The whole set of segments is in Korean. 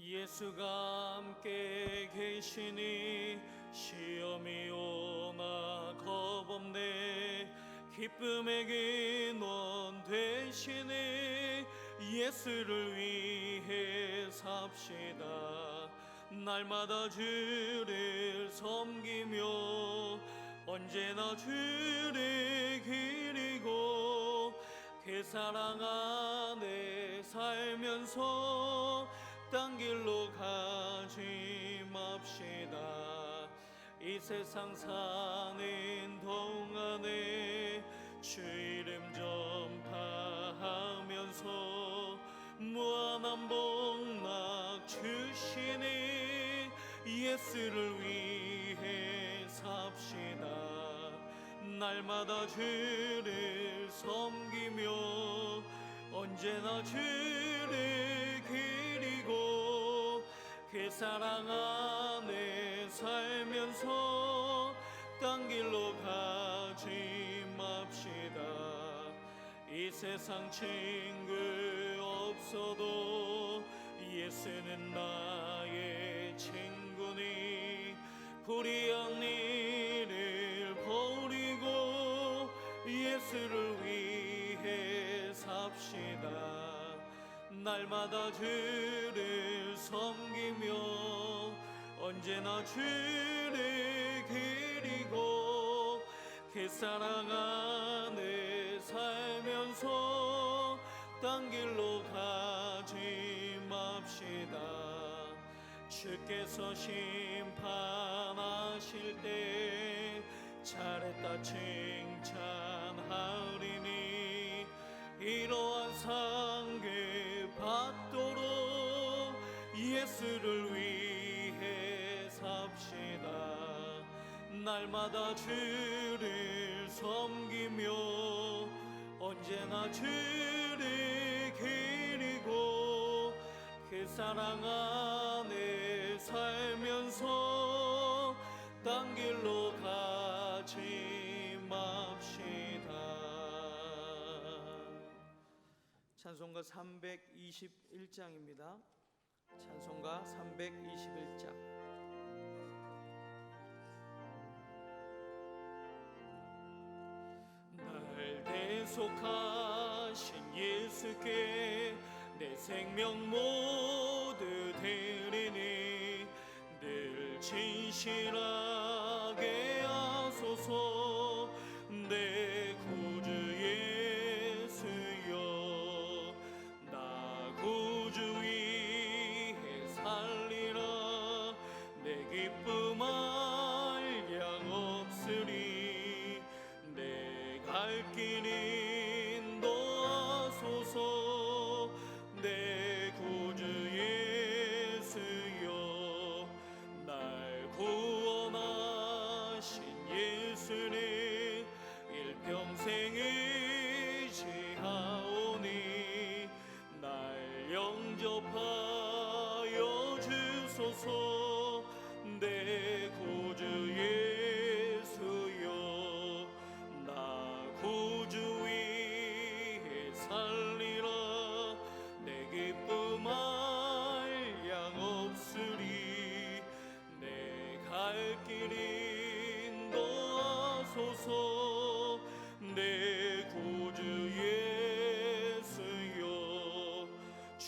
예수가 함께 계시니 시험이 오나 겁없네. 기쁨의 근원 되시니 예수를 위해 삽시다. 날마다 주를 섬기며 언제나 주를 기리고 그 사랑 안에 살면서 딴 길로 가지 맙시다. 이 세상 사는 동안에 주 이름 전파하면서 무한한 복락 주시니 예수를 위해 삽시다. 날마다 주를 섬기며 언제나 주를 기리고 그 사랑 안에 살면서 딴 길로 가지 맙시다. 이 세상 친구 없어도 예수는 나의 친구니 불의한 일을 버리고 예수를 위해 삽시다. 날마다 주를 섬기며 언제나 주를 기리고 그 사랑 안에 살면서 딴 길로 가지 맙시다. 주께서 심판하실 때 잘했다 칭찬하리니 이러한 상계 받도록 예수를 위해 삽시다. 날마다 주를 섬기며 언제나 주를 기리고 그 사랑 안에 살면서 딴 길로 가지 맙시다. 찬송가 321장입니다. 찬송가 321장. 날 대속하신 예수께 내 생명 모두 드리니 늘 진실하게 하소서. 내 구주 예수여 나 구주 위해 살리라. 내 기쁨 한량 없으리. 내 갈 길 인도하소서. 내 구주 예수여 날 구원하신 예수를 일평생 의지하오니 날 영접하여 주소서. 내 구주 예수여 나 구주 위해 살리라. 내 기쁨 한량 없으리. 내 갈 길 인도하소서. 내 구주 예수여 주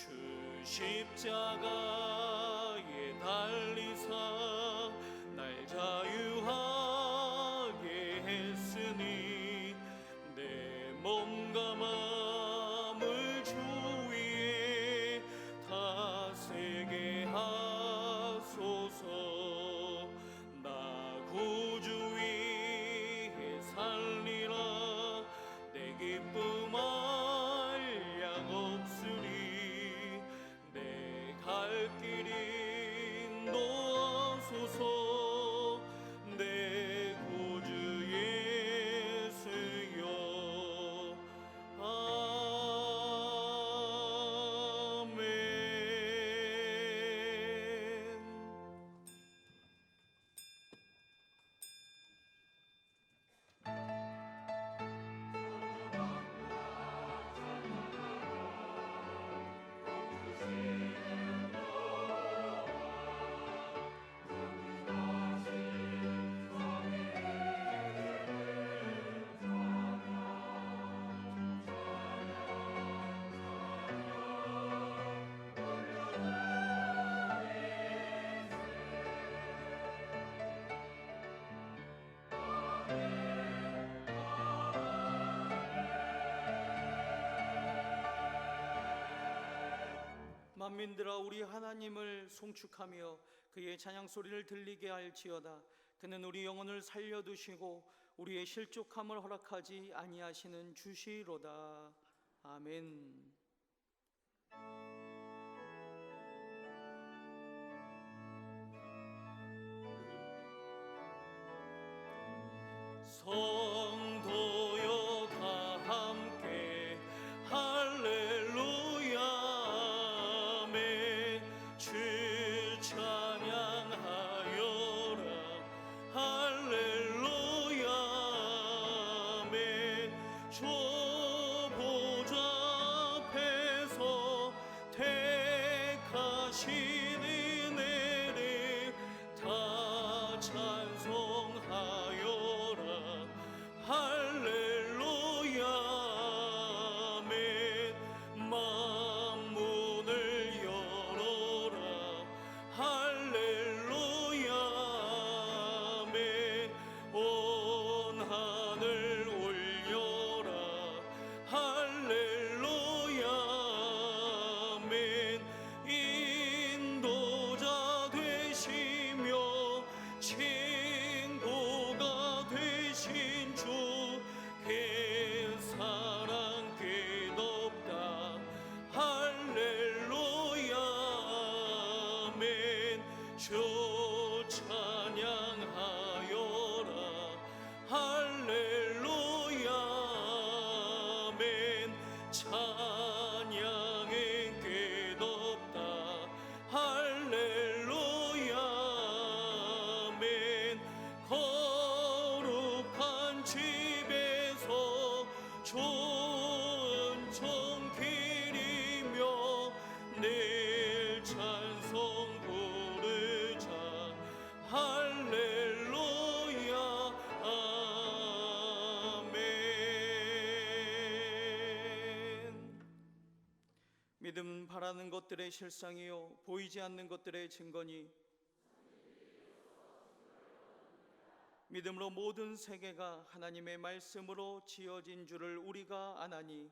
십자가에 달리사 날 자유하게 했으니 내 몸과 마음을 주 위에 다스게 하소서. 나 구주 위해 살리라. 내 기쁨 한량 없으리. 내 갈 길 인도하소서. 내 구주 예수여 아멘. 만민들아 우리 하나님을 송축하며 그의 찬양 소리를 들리게 할지어다. 그는 우리 영혼을 살려두시고 우리의 실족함을 허락하지 아니하시는 주시로다. 아멘. 성도여 다 함께 할렐루야 아멘. 주 찬양하여라 할렐루야 아멘. 주 보좌 앞에서 택하신 은혜를 다 찬송하여라 할렐루야 아멘. 만문을 열어라 할렐루야 아멘. 온 하늘 올려라 할렐루야 아멘. 인도자 되시며 친구가 되신 주께 사랑 꽤 높다 할렐루야 아멘. 주 찬양하여라 할렐루야 아멘. 찬양은 꽤 높다 할렐루야 아멘. 거룩한 집에서 좋은 종길이며 늘 찬송 부르자 할렐루야 아멘. 믿음 바라는 것들의 실상이요 보이지 않는 것들의 증거니 믿음으로 모든 세계가 하나님의 말씀으로 지어진 줄을 우리가 아나니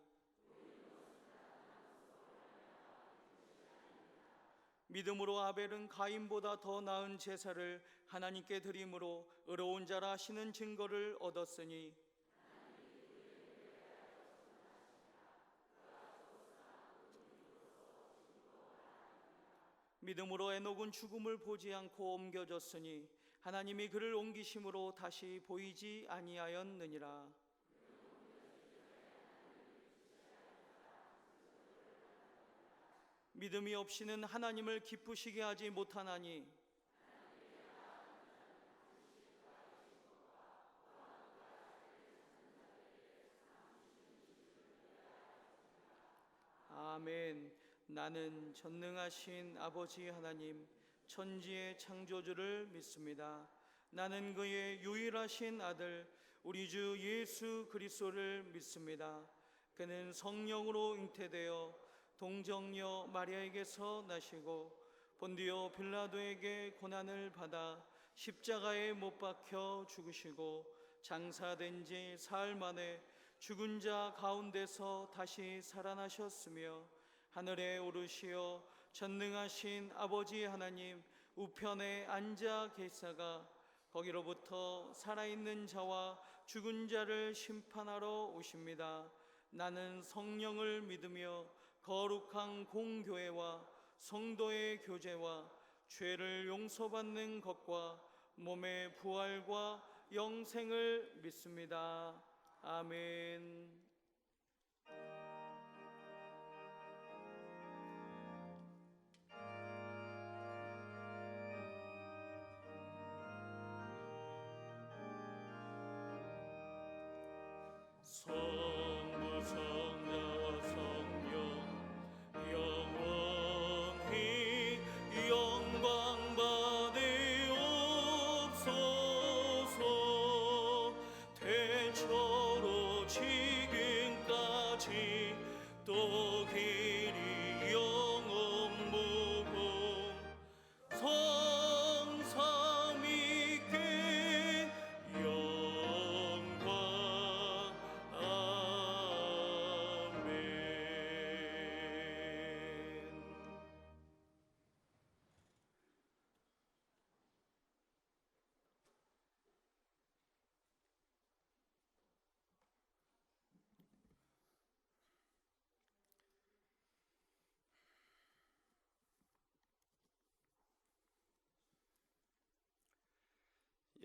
믿음으로 아벨은 가인보다 더 나은 제사를 하나님께 드림으로 의로운 자라 하시는 증거를 얻었으니 믿음으로 에녹은 죽음을 보지 않고 옮겨졌으니 하나님이 그를 옮기심으로 다시 보이지 아니하였느니라. 믿음이 없이는 하나님을 기쁘시게 하지 못하나니 아멘. 나는 전능하신 아버지 하나님 천지의 창조주를 믿습니다. 나는 그의 유일하신 아들 우리 주 예수 그리스도를 믿습니다. 그는 성령으로 잉태되어 동정녀 마리아에게서 나시고 본디오 빌라도에게 고난을 받아 십자가에 못 박혀 죽으시고 장사된 지 사흘 만에 죽은 자 가운데서 다시 살아나셨으며 하늘에 오르시어 전능하신 아버지 하나님 우편에 앉아 계시다가 거기로부터 살아있는 자와 죽은 자를 심판하러 오십니다. 나는 성령을 믿으며 거룩한 공교회와 성도의 교제와 죄를 용서받는 것과 몸의 부활과 영생을 믿습니다. 아멘. 성부 성자와 성령 영원히 영광 받으옵소서. 대처로 지기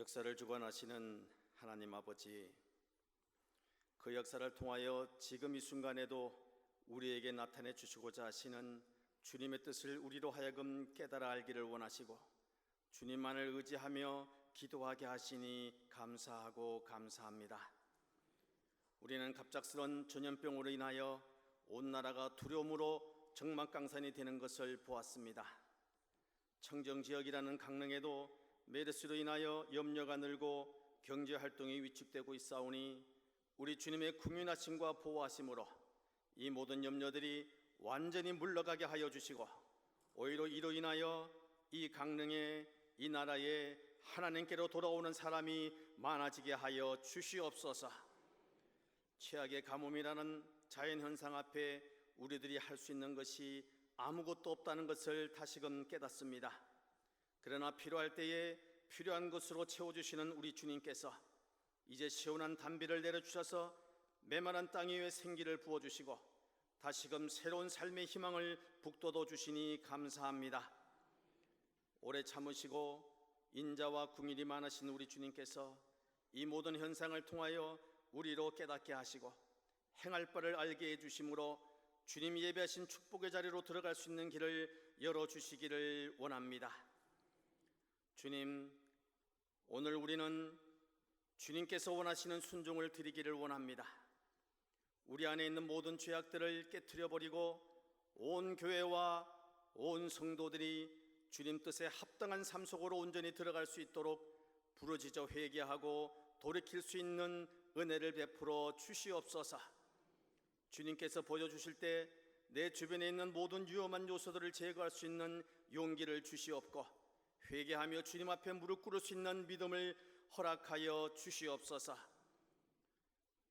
역사를 주관하시는 하나님 아버지, 그 역사를 통하여 지금 이 순간에도 우리에게 나타내 주시고자 하시는 주님의 뜻을 우리로 하여금 깨달아 알기를 원하시고 주님만을 의지하며 기도하게 하시니 감사하고 감사합니다. 우리는 갑작스런 전염병으로 인하여 온 나라가 두려움으로 적막강산이 되는 것을 보았습니다. 청정지역이라는 강릉에도 메르스로 인하여 염려가 늘고 경제활동이 위축되고 있사오니 우리 주님의 국민하심과 보호하심으로 이 모든 염려들이 완전히 물러가게 하여 주시고 오히려 이로 인하여 이 강릉에 이 나라에 하나님께로 돌아오는 사람이 많아지게 하여 주시옵소서. 최악의 가뭄이라는 자연현상 앞에 우리들이 할 수 있는 것이 아무것도 없다는 것을 다시금 깨닫습니다. 그러나 필요할 때에 필요한 것으로 채워주시는 우리 주님께서 이제 시원한 단비를 내려주셔서 메마른 땅 위에 생기를 부어주시고 다시금 새로운 삶의 희망을 북돋워 주시니 감사합니다. 오래 참으시고 인자와 궁일이 많으신 우리 주님께서 이 모든 현상을 통하여 우리로 깨닫게 하시고 행할 바를 알게 해주심으로 주님이 예배하신 축복의 자리로 들어갈 수 있는 길을 열어주시기를 원합니다. 주님, 오늘 우리는 주님께서 원하시는 순종을 드리기를 원합니다. 우리 안에 있는 모든 죄악들을 깨트려 버리고 온 교회와 온 성도들이 주님 뜻에 합당한 삶 속으로 온전히 들어갈 수 있도록 부르짖어 회개하고 돌이킬 수 있는 은혜를 베풀어 주시옵소서. 주님께서 보여주실 때 내 주변에 있는 모든 위험한 요소들을 제거할 수 있는 용기를 주시옵고 회개하며 주님 앞에 무릎 꿇을 수 있는 믿음을 허락하여 주시옵소서.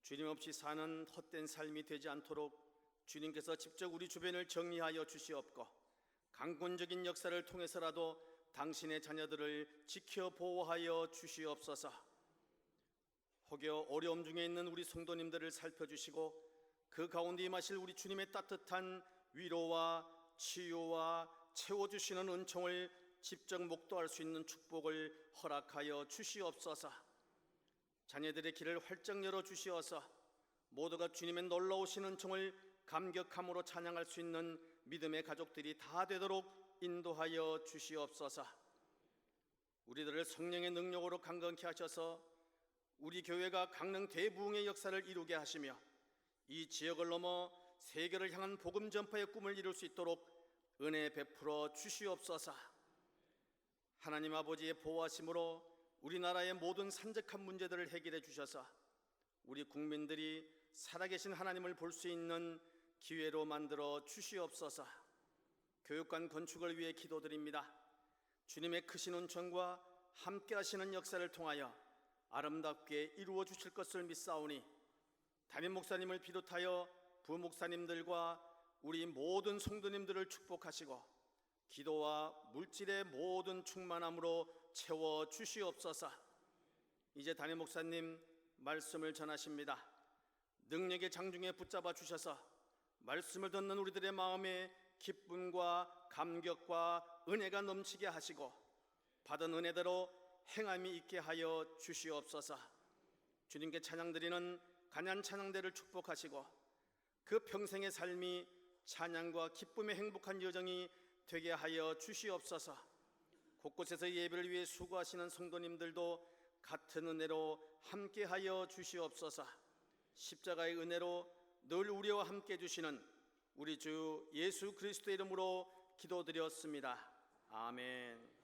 주님 없이 사는 헛된 삶이 되지 않도록 주님께서 직접 우리 주변을 정리하여 주시옵고 강권적인 역사를 통해서라도 당신의 자녀들을 지켜 보호하여 주시옵소서. 혹여 어려움 중에 있는 우리 성도님들을 살펴주시고 그 가운데 임하실 우리 주님의 따뜻한 위로와 치유와 채워주시는 은총을 직접 목도할 수 있는 축복을 허락하여 주시옵소서. 자녀들의 길을 활짝 열어주시어서 모두가 주님의 놀라우신 은총을 감격함으로 찬양할 수 있는 믿음의 가족들이 다 되도록 인도하여 주시옵소서. 우리들을 성령의 능력으로 강건케 하셔서 우리 교회가 강릉 대부흥의 역사를 이루게 하시며 이 지역을 넘어 세계를 향한 복음 전파의 꿈을 이룰 수 있도록 은혜 베풀어 주시옵소서. 하나님 아버지의 보호하심으로 우리나라의 모든 산적한 문제들을 해결해 주셔서 우리 국민들이 살아계신 하나님을 볼 수 있는 기회로 만들어 주시옵소서. 교육관 건축을 위해 기도드립니다. 주님의 크신 은총과 함께 하시는 역사를 통하여 아름답게 이루어 주실 것을 믿사오니 담임 목사님을 비롯하여 부목사님들과 우리 모든 성도님들을 축복하시고 기도와 물질의 모든 충만함으로 채워 주시옵소서. 이제 담임 목사님 말씀을 전하십니다. 능력의 장중에 붙잡아 주셔서 말씀을 듣는 우리들의 마음에 기쁨과 감격과 은혜가 넘치게 하시고 받은 은혜대로 행함이 있게 하여 주시옵소서. 주님께 찬양드리는 간양 찬양대를 축복하시고 그 평생의 삶이 찬양과 기쁨의 행복한 여정이 되게 하여 주시옵소서. 곳곳에서 예배를 위해 수고하시는 성도님들도 같은 은혜로 함께하여 주시옵소서. 십자가의 은혜로 늘 우리와 함께 해주시는 우리 주 예수 그리스도의 이름으로 기도드렸습니다. 아멘.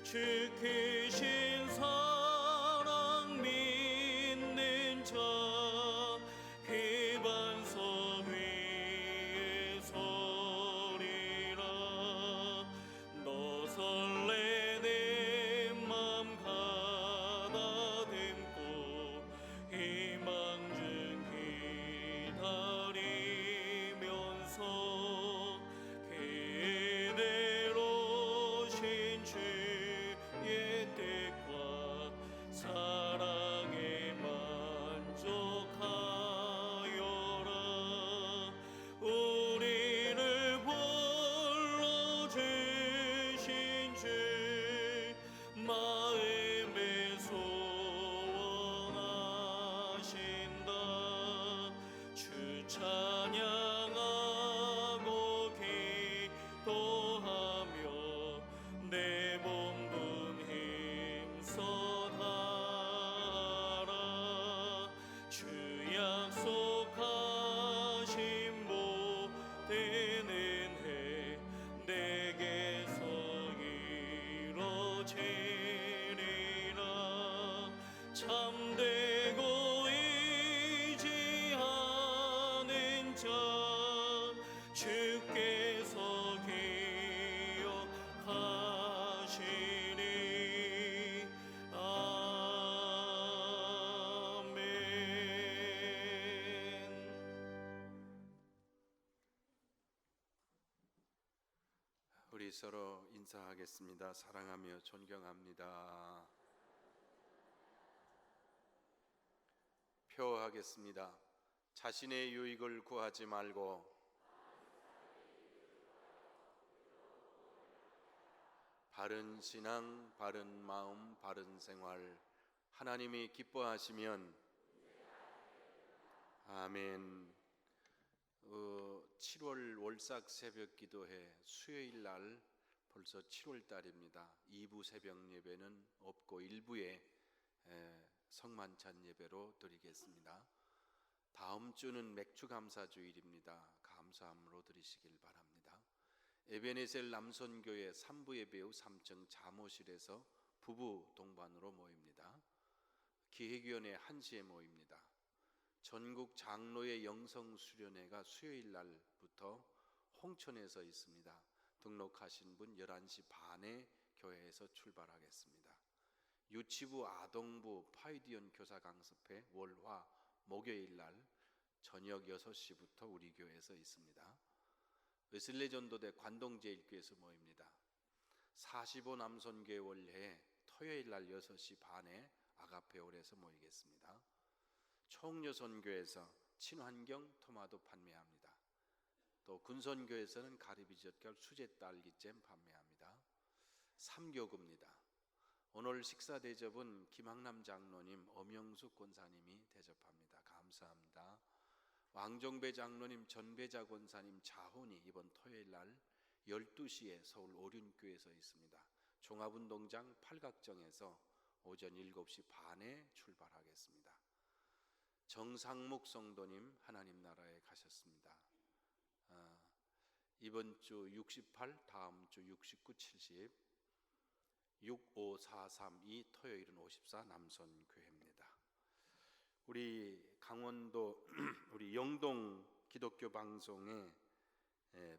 지키신 사랑 믿는 자 기반석 위에 서리라. 너 설레 내 맘 가다듬고 희망 중 기다리면서 그대로 신 주의 뜻과 사랑에 만족하여라. 우리를 불러주신 주 마음에 소원하신다. 주 찬양하고 기도하며 내 몸분 힘써 다하라. 주 약속하신 모든 은혜 내게서 이루어지리라. 참되고 의지하는 자 주께서 기억하시리. 아멘. 우리 서로 인사하겠습니다. 사랑하며 존경합니다. 표하겠습니다. 자신의 유익을 구하지 말고 바른 신앙, 바른 마음, 바른 생활, 하나님이 기뻐하시면 아멘. 7월 월삭 새벽 기도회 수요일 날 벌써 7월 달입니다. 2부 새벽 예배는 없고 1부에 성만찬 예배로 드리겠습니다. 다음 주는 맥주 감사 주일입니다. 감사함으로 드리시길 바랍니다. 에베네셀 남선교회 3부 예배 후 3층 자모실에서 부부 동반으로 모입니다. 기획위원회 1시에 모입니다. 전국 장로의 영성 수련회가 수요일 날부터 홍천에서 있습니다. 등록하신 분 11시 반에 교회에서 출발하겠습니다. 유치부, 아동부, 파이디언 교사 강습회 월화 목요일 날 저녁 6시부터 우리 교회에서 있습니다. 웨슬레 전도대 관동제일교회에서 모입니다. 45 남선교회 월회 토요일 날 6시 반에 아가페홀에서 모이겠습니다. 총여선교회에서 친환경 토마토 판매합니다. 또 군선교회에서는 가리비젓갈 수제 딸기잼 판매합니다. 삼교구입니다. 오늘 식사 대접은 김학남 장로님, 엄영숙 권사님이 대접합니다. 감사합니다. 왕정배 장로님, 전배자 권사님 자혼이 이번 토요일 날 12시에 서울 오륜교회에서 있습니다. 종합운동장 팔각정에서 오전 7시 반에 출발하겠습니다. 정상묵 성도님 하나님 나라에 가셨습니다. 이번 주 68, 다음 주 69, 70, 65432 토요일은 54 남선교회입니다. 우리 강원도 우리 영동 기독교 방송의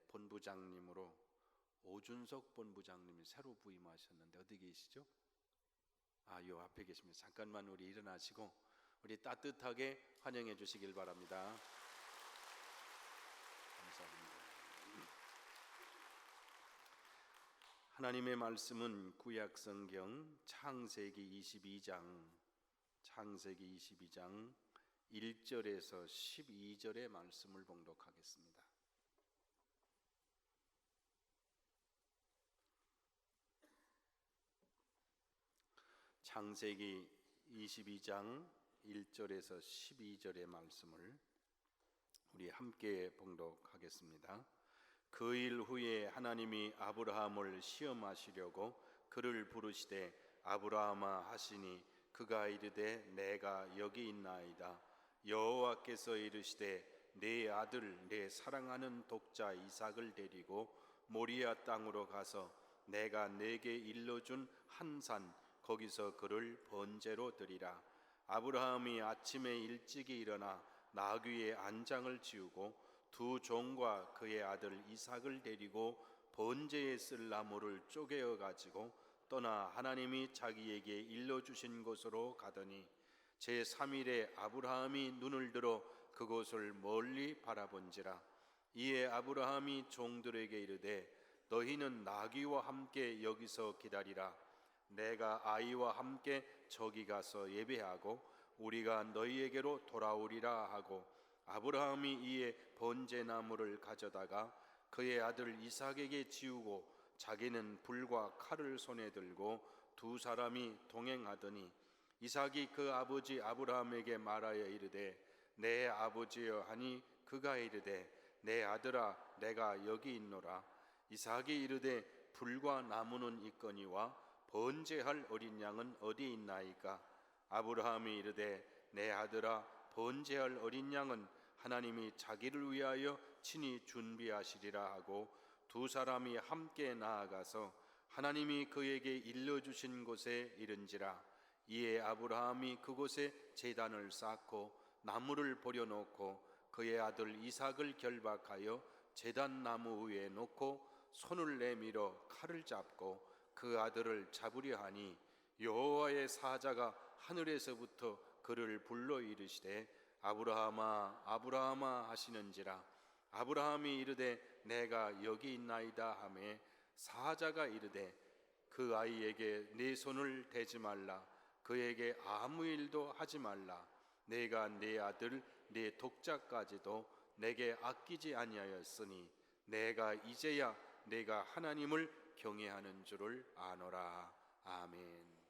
본부장님으로 오준석 본부장님이 새로 부임하셨는데 어디 계시죠? 요 앞에 계십니다. 잠깐만 우리 일어나시고 우리 따뜻하게 환영해 주시길 바랍니다. 감사합니다. 하나님의 말씀은 구약성경 창세기 22장 1절에서 12절의 말씀을 봉독하겠습니다. 창세기 22장 1절에서 12절의 말씀을 우리 함께 봉독하겠습니다. 그 일 후에 하나님이 아브라함을 시험하시려고 그를 부르시되 아브라함아 하시니 그가 이르되 내가 여기 있나이다. 여호와께서 이르시되 내 아들 내 사랑하는 독자 이삭을 데리고 모리아 땅으로 가서 내가 내게 일러준 한 산 거기서 그를 번제로 드리라. 아브라함이 아침에 일찍이 일어나 나귀의 안장을 지우고 두 종과 그의 아들 이삭을 데리고 번제에 쓸 나무를 쪼개어 가지고 떠나 하나님이 자기에게 일러주신 곳으로 가더니 제3일에 아브라함이 눈을 들어 그곳을 멀리 바라본지라. 이에 아브라함이 종들에게 이르되 너희는 나귀와 함께 여기서 기다리라. 내가 아이와 함께 저기 가서 예배하고 우리가 너희에게로 돌아오리라 하고 아브라함이 이에 번제나무를 가져다가 그의 아들 이삭에게 지우고 자기는 불과 칼을 손에 들고 두 사람이 동행하더니 이삭이 그 아버지 아브라함에게 말하여 이르되 내 아버지여 하니 그가 이르되 내 아들아 내가 여기 있노라. 이삭이 이르되 불과 나무는 있거니와 번제할 어린 양은 어디 있나이까? 아브라함이 이르되 내 아들아 번제할 어린 양은 하나님이 자기를 위하여 친히 준비하시리라 하고 두 사람이 함께 나아가서 하나님이 그에게 일러주신 곳에 이른지라. 이에 아브라함이 그곳에 제단을 쌓고 나무를 버려놓고 그의 아들 이삭을 결박하여 제단 나무 위에 놓고 손을 내밀어 칼을 잡고 그 아들을 잡으려 하니 여호와의 사자가 하늘에서부터 그를 불러 이르시되 아브라함아 아브라함아 하시는지라. 아브라함이 이르되 내가 여기 있나이다 하매 사자가 이르되 그 아이에게 네 손을 대지 말라. 그에게 아무 일도 하지 말라. 내가 네 아들 네 독자까지도 내게 아끼지 아니하였으니 내가 이제야 내가 하나님을 경외하는 줄을 아노라. 아멘.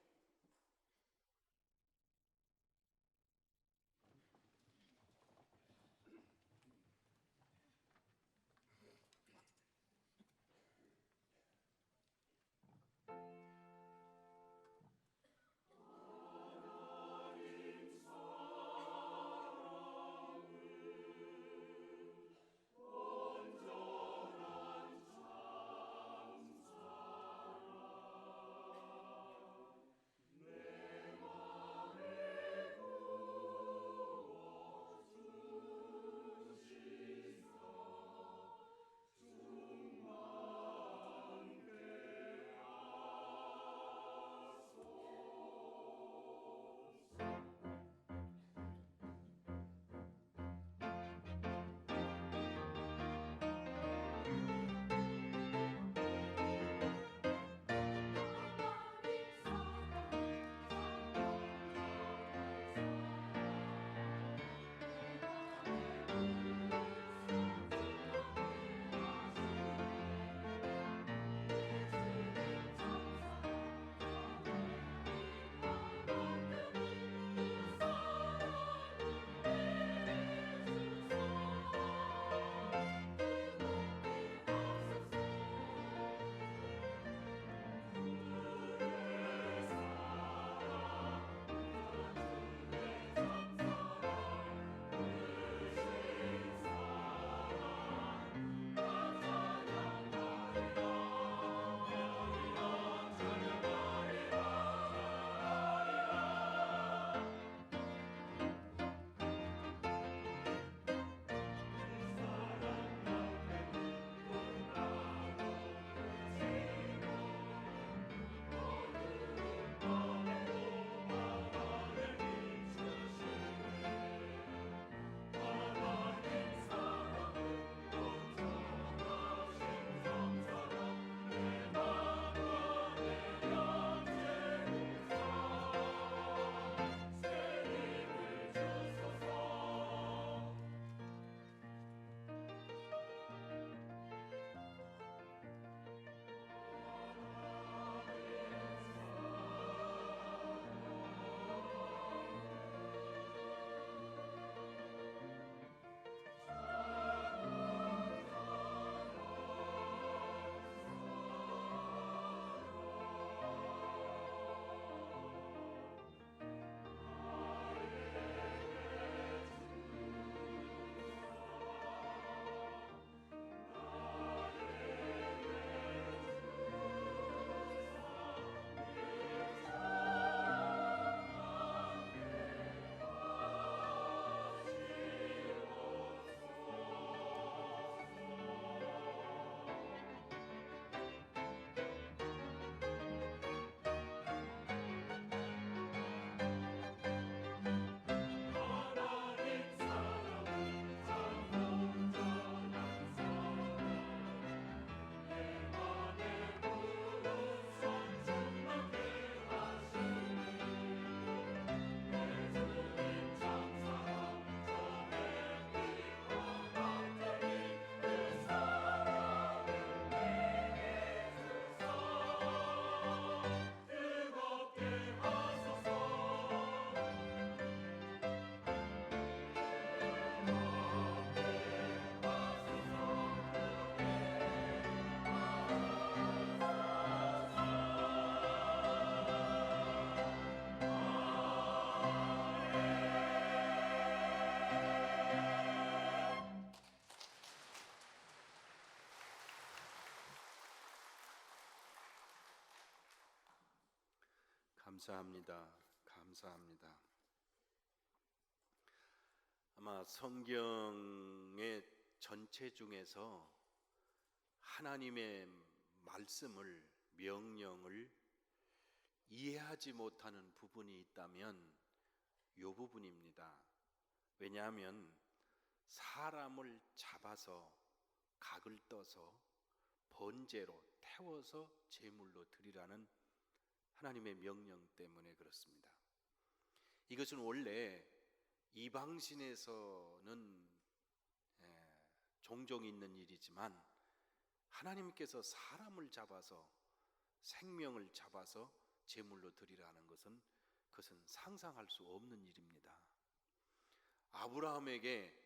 감사합니다. 감사합니다. 아마 성경의 전체 중에서 하나님의 말씀을, 명령을 이해하지 못하는 부분이 있다면 이 부분입니다. 왜냐하면 사람을 잡아서 각을 떠서 번제로 태워서 제물로 드리라는 하나님의 명령 때문에 그렇습니다. 이것은 원래 이방신에서는 종종 있는 일이지만 하나님께서 사람을 잡아서 생명을 잡아서 제물로 드리라는 것은 그것은 상상할 수 없는 일입니다. 아브라함에게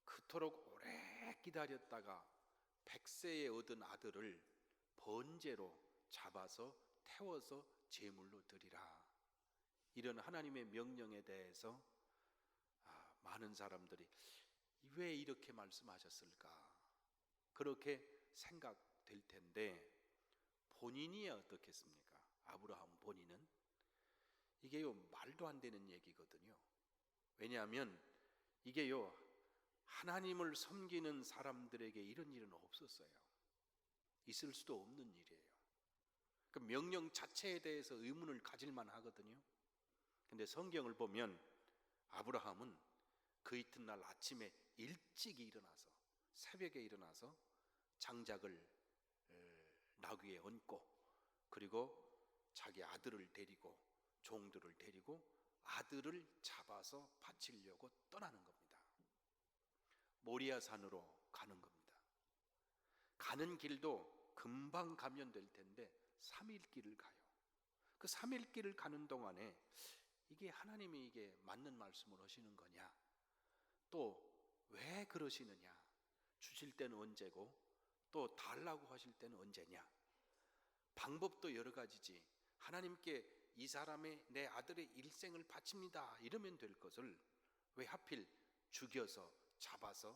그토록 오래 기다렸다가 100세에 얻은 아들을 번제로 잡아서 태워서 제물로 드리라, 이런 하나님의 명령에 대해서 많은 사람들이 왜 이렇게 말씀하셨을까 그렇게 생각될 텐데, 본인이 어떻겠습니까? 아브라함 본인은 이게요 말도 안 되는 얘기거든요. 왜냐하면 이게요 하나님을 섬기는 사람들에게 이런 일은 없었어요. 있을 수도 없는 일이에요. 그 명령 자체에 대해서 의문을 가질만 하거든요. 근데 성경을 보면 아브라함은 그 이튿날 아침에 일찍이 일어나서, 새벽에 일어나서 장작을 나귀에 얹고, 그리고 자기 아들을 데리고, 종들을 데리고 아들을 잡아서 바치려고 떠나는 겁니다. 모리아산으로 가는 겁니다. 가는 길도 금방 가면 될 텐데 3일 길을 가요. 그 3일 길을 가는 동안에 이게 하나님이 이게 맞는 말씀을 하시는 거냐, 또 왜 그러시느냐, 주실 때는 언제고 또 달라고 하실 때는 언제냐, 방법도 여러 가지지 하나님께 이 사람의, 내 아들의 일생을 바칩니다 이러면 될 것을 왜 하필 죽여서 잡아서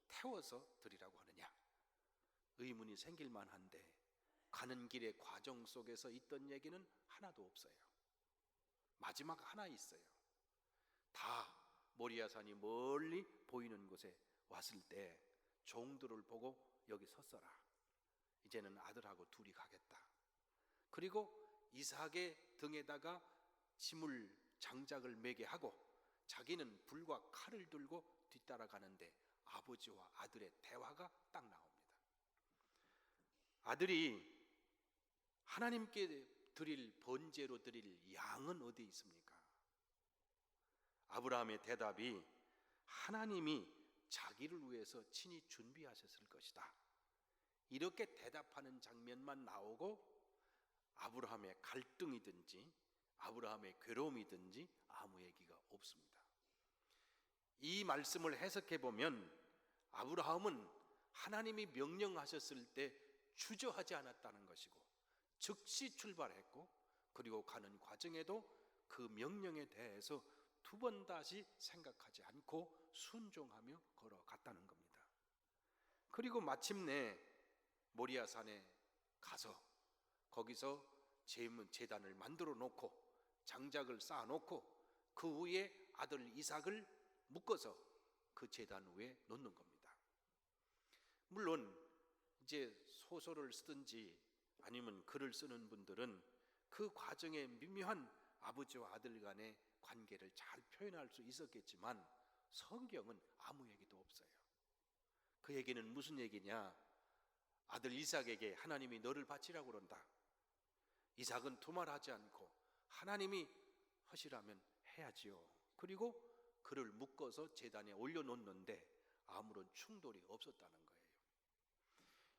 태워서 드리라고 하느냐, 의문이 생길 만한데 가는 길의 과정 속에서 있던 얘기는 하나도 없어요. 마지막 하나 있어요. 다 모리아산이 멀리 보이는 곳에 왔을 때 종들을 보고 여기 섰어라, 이제는 아들하고 둘이 가겠다. 그리고 이삭의 등에다가 짐을, 장작을 매게 하고 자기는 불과 칼을 들고 뒤따라가는데 아버지와 아들의 대화가 딱 나옵니다. 아들이 하나님께 드릴, 번제로 드릴 양은 어디 있습니까? 아브라함의 대답이 하나님이 자기를 위해서 친히 준비하셨을 것이다, 이렇게 대답하는 장면만 나오고 아브라함의 갈등이든지 아브라함의 괴로움이든지 아무 얘기가 없습니다. 이 말씀을 해석해 보면 아브라함은 하나님이 명령하셨을 때 주저하지 않았다는 것이고 즉시 출발했고, 그리고 가는 과정에도 그 명령에 대해서 두 번 다시 생각하지 않고 순종하며 걸어갔다는 겁니다. 그리고 마침내 모리아산에 가서 거기서 제단을 만들어 놓고 장작을 쌓아 놓고 그 위에 아들 이삭을 묶어서 그 제단 위에 놓는 겁니다. 물론 이제 소설을 쓰든지 아니면 글을 쓰는 분들은 그 과정의 미묘한 아버지와 아들 간의 관계를 잘 표현할 수 있었겠지만 성경은 아무 얘기도 없어요. 그 얘기는 무슨 얘기냐, 아들 이삭에게 하나님이 너를 바치라고 그런다. 이삭은 두말하지 않고 하나님이 하시라면 해야지요. 그리고 그를 묶어서 제단에 올려놓는데 아무런 충돌이 없었다는 거예요.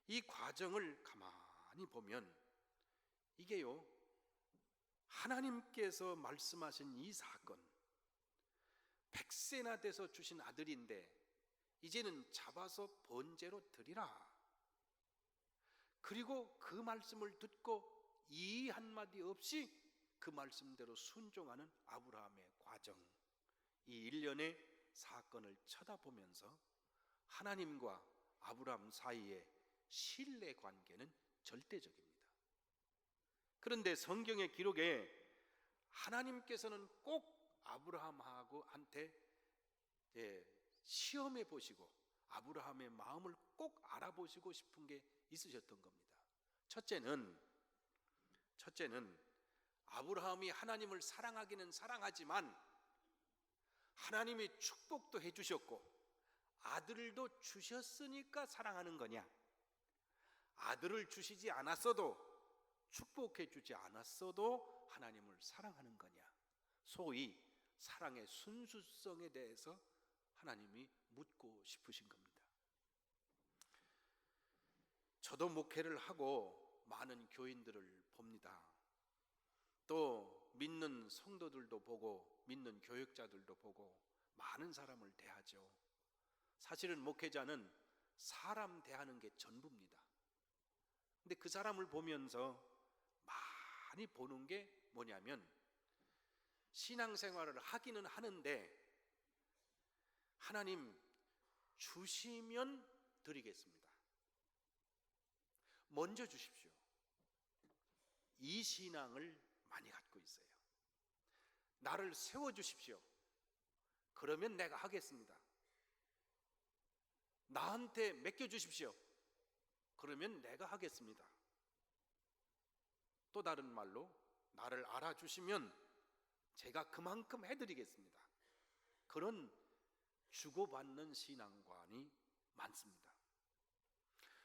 이 과정을 가만히 보면 이게요, 하나님께서 말씀하신 이 사건, 100세나 돼서 주신 아들인데 이제는 잡아서 번제로 드리라, 그리고 그 말씀을 듣고 이 한마디 없이 그 말씀대로 순종하는 아브라함의 과정, 이 일련의 사건을 쳐다보면서 하나님과 아브라함 사이의 신뢰 관계는 절대적입니다. 그런데 성경의 기록에 하나님께서는 꼭 아브라함한테 시험해 보시고 아브라함의 마음을 꼭 알아보시고 싶은 게 있으셨던 겁니다. 첫째는 아브라함이 하나님을 사랑하기는 사랑하지만 하나님이 축복도 해주셨고 아들도 주셨으니까 사랑하는 거냐, 아들을 주시지 않았어도 축복해 주지 않았어도 하나님을 사랑하는 거냐, 소위 사랑의 순수성에 대해서 하나님이 묻고 싶으신 겁니다. 저도 목회를 하고 많은 교인들을 봅니다. 또 믿는 성도들도 보고 믿는 교역자들도 보고 많은 사람을 대하죠. 사실은 목회자는 사람 대하는 게 전부입니다. 근데 그 사람을 보면서 많이 보는 게 뭐냐면, 신앙생활을 하기는 하는데 하나님 주시면 드리겠습니다, 먼저 주십시오, 이 신앙을 많이 갖고 있어요. 나를 세워주십시오, 그러면 내가 하겠습니다. 나한테 맡겨주십시오, 그러면 내가 하겠습니다. 또 다른 말로 나를 알아주시면 제가 그만큼 해드리겠습니다. 그런 주고받는 신앙관이 많습니다.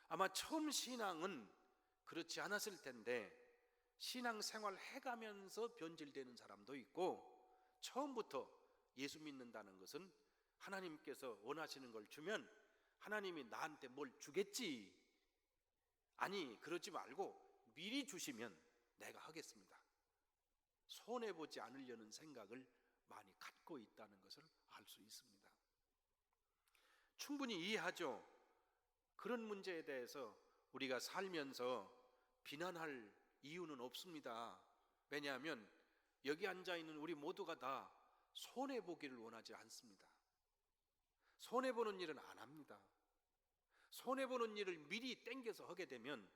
아마 처음 신앙은 그렇지 않았을 텐데 신앙생활 해가면서 변질되는 사람도 있고, 처음부터 예수 믿는다는 것은 하나님께서 원하시는 걸 주면 하나님이 나한테 뭘 주겠지, 아니 그러지 말고 미리 주시면 내가 하겠습니다, 손해보지 않으려는 생각을 많이 갖고 있다는 것을 알 수 있습니다. 충분히 이해하죠. 그런 문제에 대해서 우리가 살면서 비난할 이유는 없습니다. 왜냐하면 여기 앉아있는 우리 모두가 다 손해보기를 원하지 않습니다. 손해보는 일은 안 합니다. 손해보는 일을 미리 땡겨서 하게 되면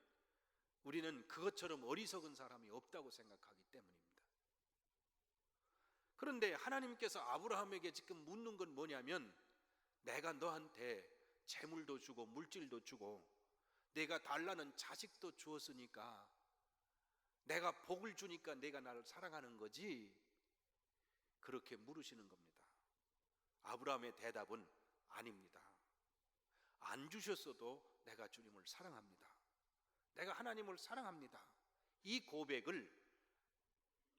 우리는 그것처럼 어리석은 사람이 없다고 생각하기 때문입니다. 그런데 하나님께서 아브라함에게 지금 묻는 건 뭐냐면, 내가 너한테 재물도 주고 물질도 주고 내가 달라는 자식도 주었으니까, 내가 복을 주니까 내가 나를 사랑하는 거지, 그렇게 물으시는 겁니다. 아브라함의 대답은 아닙니다. 안 주셨어도 내가 주님을 사랑합니다, 내가 하나님을 사랑합니다, 이 고백을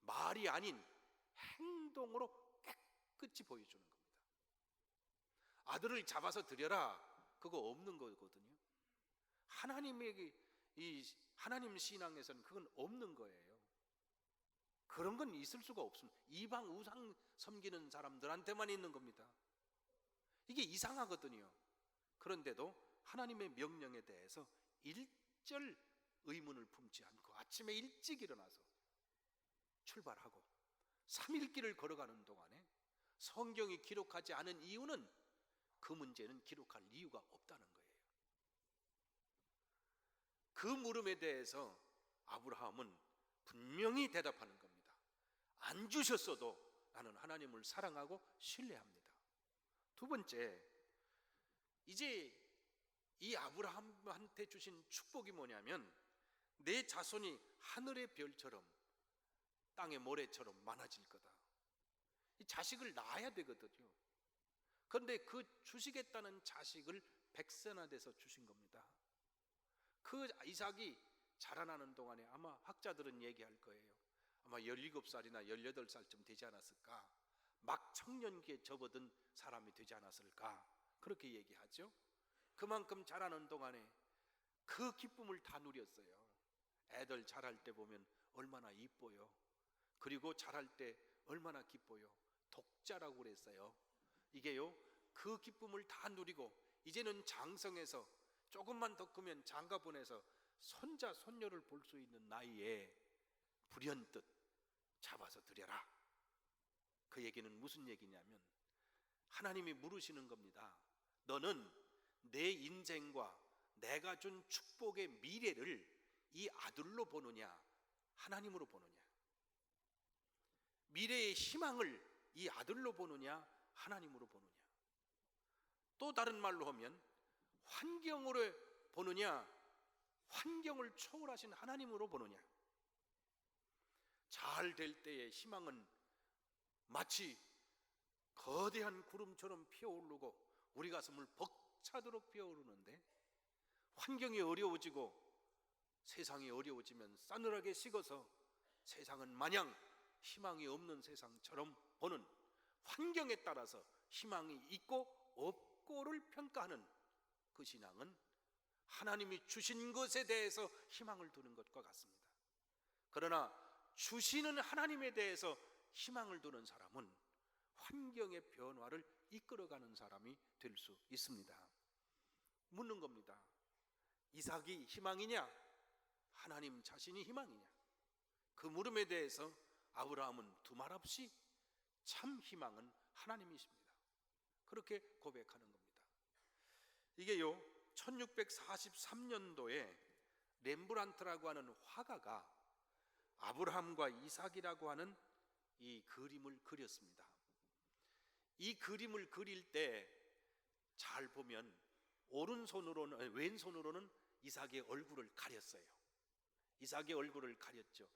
말이 아닌 행동으로 깨끗이 보여주는 겁니다. 아들을 잡아서 드려라, 그거 없는 거거든요. 하나님에게, 이 하나님 신앙에서는 그건 없는 거예요. 그런 건 있을 수가 없습니다. 이방 우상 섬기는 사람들한테만 있는 겁니다. 이게 이상하거든요. 그런데도 하나님의 명령에 대해서 일절 의문을 품지 않고 아침에 일찍 일어나서 출발하고 3일길을 걸어가는 동안에 성경이 기록하지 않은 이유는 그 문제는 기록할 이유가 없다는 거예요. 그 물음에 대해서 아브라함은 분명히 대답하는 겁니다. 안 주셨어도 나는 하나님을 사랑하고 신뢰합니다. 두 번째, 이제 이 아브라함한테 주신 축복이 뭐냐면, 내 자손이 하늘의 별처럼 땅의 모래처럼 많아질 거다. 이 자식을 낳아야 되거든요. 그런데 그 주시겠다는 자식을 백세나돼서 주신 겁니다. 그 이삭이 자라나는 동안에 아마 학자들은 얘기할 거예요. 아마 17살이나 18살쯤 되지 않았을까, 막 청년기에 접어든 사람이 되지 않았을까, 그렇게 얘기하죠. 그만큼 자라는 동안에 그 기쁨을 다 누렸어요. 애들 자랄 때 보면 얼마나 이뻐요. 그리고 자랄 때 얼마나 기뻐요. 독자라고 그랬어요. 이게요, 그 기쁨을 다 누리고 이제는 장성해서 조금만 더 크면 장가 보내서 손자 손녀를 볼 수 있는 나이에 불현듯 잡아서 드려라. 그 얘기는 무슨 얘기냐면, 하나님이 물으시는 겁니다. 너는 내 인생과 내가 준 축복의 미래를 이 아들로 보느냐, 하나님으로 보느냐. 미래의 희망을 이 아들로 보느냐 하나님으로 보느냐, 또 다른 말로 하면 환경으로 보느냐 환경을 초월하신 하나님으로 보느냐. 잘 될 때의 희망은 마치 거대한 구름처럼 피어오르고 우리 가슴을 벅차도록 피어오르는데, 환경이 어려워지고 세상이 어려워지면 싸늘하게 식어서 세상은 마냥 희망이 없는 세상처럼 보는, 환경에 따라서 희망이 있고 없고를 평가하는 그 신앙은 하나님이 주신 것에 대해서 희망을 두는 것과 같습니다. 그러나 주시는 하나님에 대해서 희망을 두는 사람은 환경의 변화를 이끌어가는 사람이 될 수 있습니다. 묻는 겁니다. 이삭이 희망이냐 하나님 자신이 희망이냐? 그 물음에 대해서 아브라함은 두말 없이 참 희망은 하나님이십니다, 그렇게 고백하는 겁니다. 이게요 1643년도에 렘브란트라고 하는 화가가 아브라함과 이삭이라고 하는 이 그림을 그렸습니다. 이 그림을 그릴 때 잘 보면 왼손으로는 이삭의 얼굴을 가렸어요. 이삭의 얼굴을 가렸죠.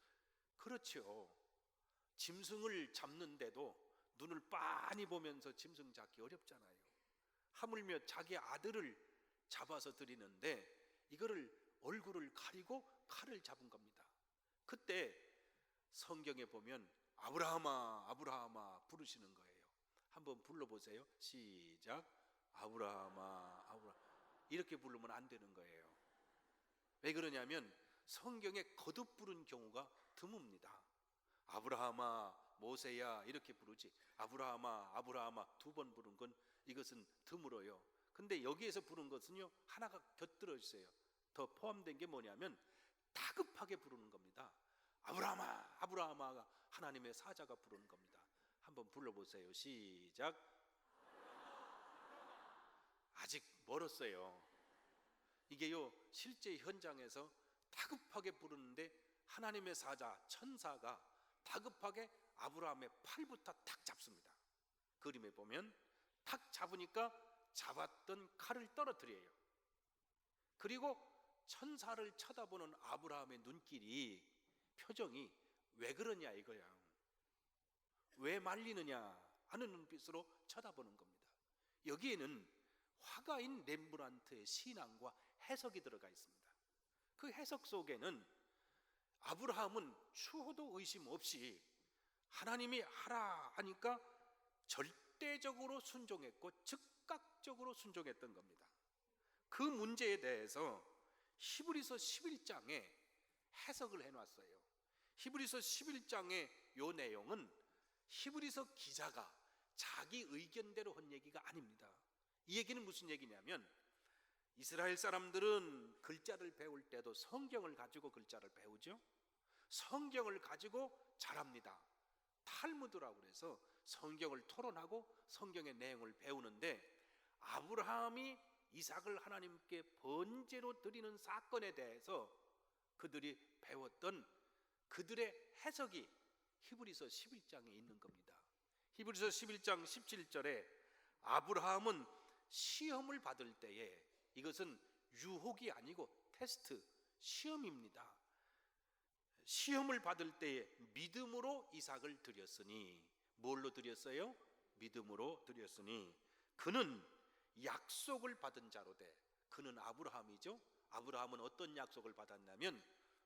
그렇죠. 짐승을 잡는데도 눈을 빤히 보면서 짐승 잡기 어렵잖아요. 하물며 자기 아들을 잡아서 드리는데 이거를 얼굴을 가리고 칼을 잡은 겁니다. 그때 성경에 보면 아브라함아 아브라함아 부르시는 거예요. 한번 불러보세요. 시작. 아브라함아 아브라함. 이렇게 부르면 안 되는 거예요. 왜 그러냐면 성경에 거듭 부른 경우가 드뭅니다. 아브라함아 모세야 이렇게 부르지, 아브라함아 아브라함아 두 번 부른 건 이것은 드물어요. 근데 여기에서 부른 것은요 하나가 곁들여 있어요. 더 포함된 게 뭐냐면 다급하게 부르는 겁니다. 아브라함아 아브라함아가 하나님의 사자가 부르는 겁니다. 한번 불러보세요. 시작. 아직 멀었어요. 이게요 실제 현장에서 다급하게 부르는데 하나님의 사자 천사가 다급하게 아브라함의 팔부터 탁 잡습니다. 그림에 보면 탁 잡으니까 잡았던 칼을 떨어뜨려요. 그리고 천사를 쳐다보는 아브라함의 눈길이, 표정이 왜 그러냐 이거야. 왜 말리느냐 하는 눈빛으로 쳐다보는 겁니다. 여기에는 화가인 렘브란트의 신앙과 해석이 들어가 있습니다. 그 해석 속에는 아브라함은 추호도 의심 없이 하나님이 하라 하니까 절대적으로 순종했고 즉각적으로 순종했던 겁니다. 그 문제에 대해서 히브리서 11장에 해석을 해놨어요. 히브리서 11장의 요 내용은 히브리서 기자가 자기 의견대로 한 얘기가 아닙니다. 이 얘기는 무슨 얘기냐면 이스라엘 사람들은 글자를 배울 때도 성경을 가지고 글자를 배우죠. 성경을 가지고 잘합니다. 탈무드라고 해서 성경을 토론하고 성경의 내용을 배우는데, 아브라함이 이삭을 하나님께 번제로 드리는 사건에 대해서 그들이 배웠던 그들의 해석이 히브리서 11장에 있는 겁니다. 히브리서 11장 17절에 아브라함은 시험을 받을 때에, 이것은 유혹이 아니고 테스트, 시험입니다. 시험을 받을 때에 믿음으로 이삭을 드렸으니, 뭘로 드렸어요? 믿음으로 드렸으니 그는 약속을 받은 자로 돼. 그는 아브라함이죠. 아브라함은 어떤 약속을 받았냐면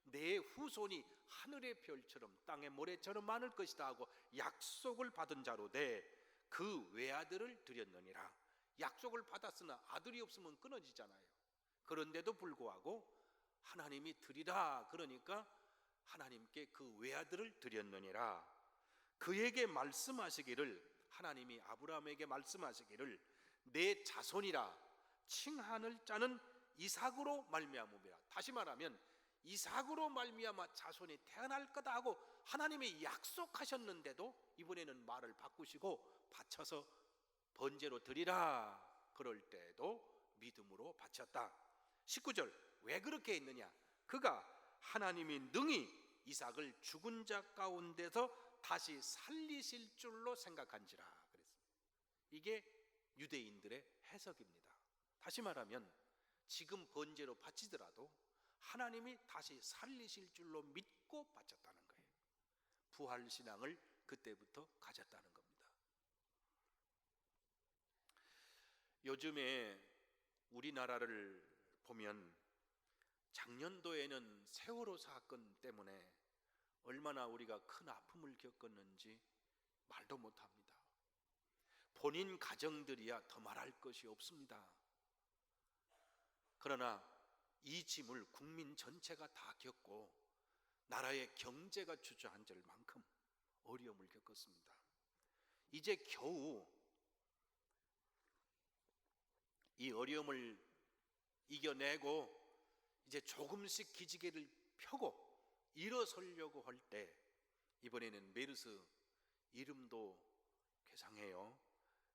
내 후손이 하늘의 별처럼 땅의 모래처럼 많을 것이다 하고 약속을 받은 자로 돼 그 외아들을 드렸느니라. 약속을 받았으나 아들이 없으면 끊어지잖아요. 그런데도 불구하고 하나님이 드리라 그러니까 하나님께 그 외아들을 드렸느니라. 그에게 말씀하시기를, 하나님이 아브라함에게 말씀하시기를 내 자손이라 칭하는 자는 이삭으로 말미암으리라. 다시 말하면 이삭으로 말미암아 자손이 태어날 거다 하고 하나님이 약속하셨는데도 이번에는 말을 바꾸시고 바쳐서 번제로 드리라 그럴 때도 믿음으로 바쳤다. 19절 왜 그렇게 했느냐? 그가 하나님이 능히 이삭을 죽은 자 가운데서 다시 살리실 줄로 생각한지라 그랬습니다. 이게 유대인들의 해석입니다. 다시 말하면 지금 번제로 바치더라도 하나님이 다시 살리실 줄로 믿고 바쳤다는 거예요. 부활신앙을 그때부터 가졌다는 겁니다. 요즘에 우리나라를 보면 작년도에는 세월호 사건 때문에 얼마나 우리가 큰 아픔을 겪었는지 말도 못합니다. 본인 가정들이야 더 말할 것이 없습니다. 그러나 이 짐을 국민 전체가 다 겪고 나라의 경제가 주저앉을 만큼 어려움을 겪었습니다. 이제 겨우 이 어려움을 이겨내고 이제 조금씩 기지개를 펴고 일어서려고 할 때 이번에는 메르스, 이름도 괴상해요.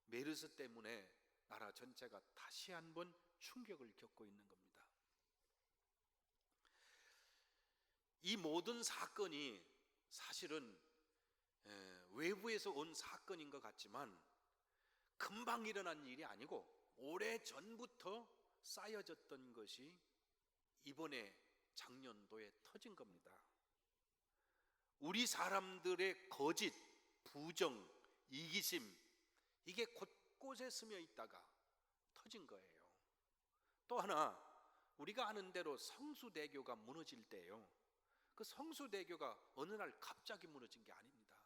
메르스 때문에 나라 전체가 다시 한번 충격을 겪고 있는 겁니다. 이 모든 사건이 사실은 외부에서 온 사건인 것 같지만 금방 일어난 일이 아니고 오래전부터 쌓여졌던 것이 이번에 작년도에 터진 겁니다. 우리 사람들의 거짓, 부정, 이기심, 이게 곳곳에 스며 있다가 터진 거예요. 또 하나, 우리가 아는 대로 성수대교가 무너질 때요, 그 성수대교가 어느 날 갑자기 무너진 게 아닙니다.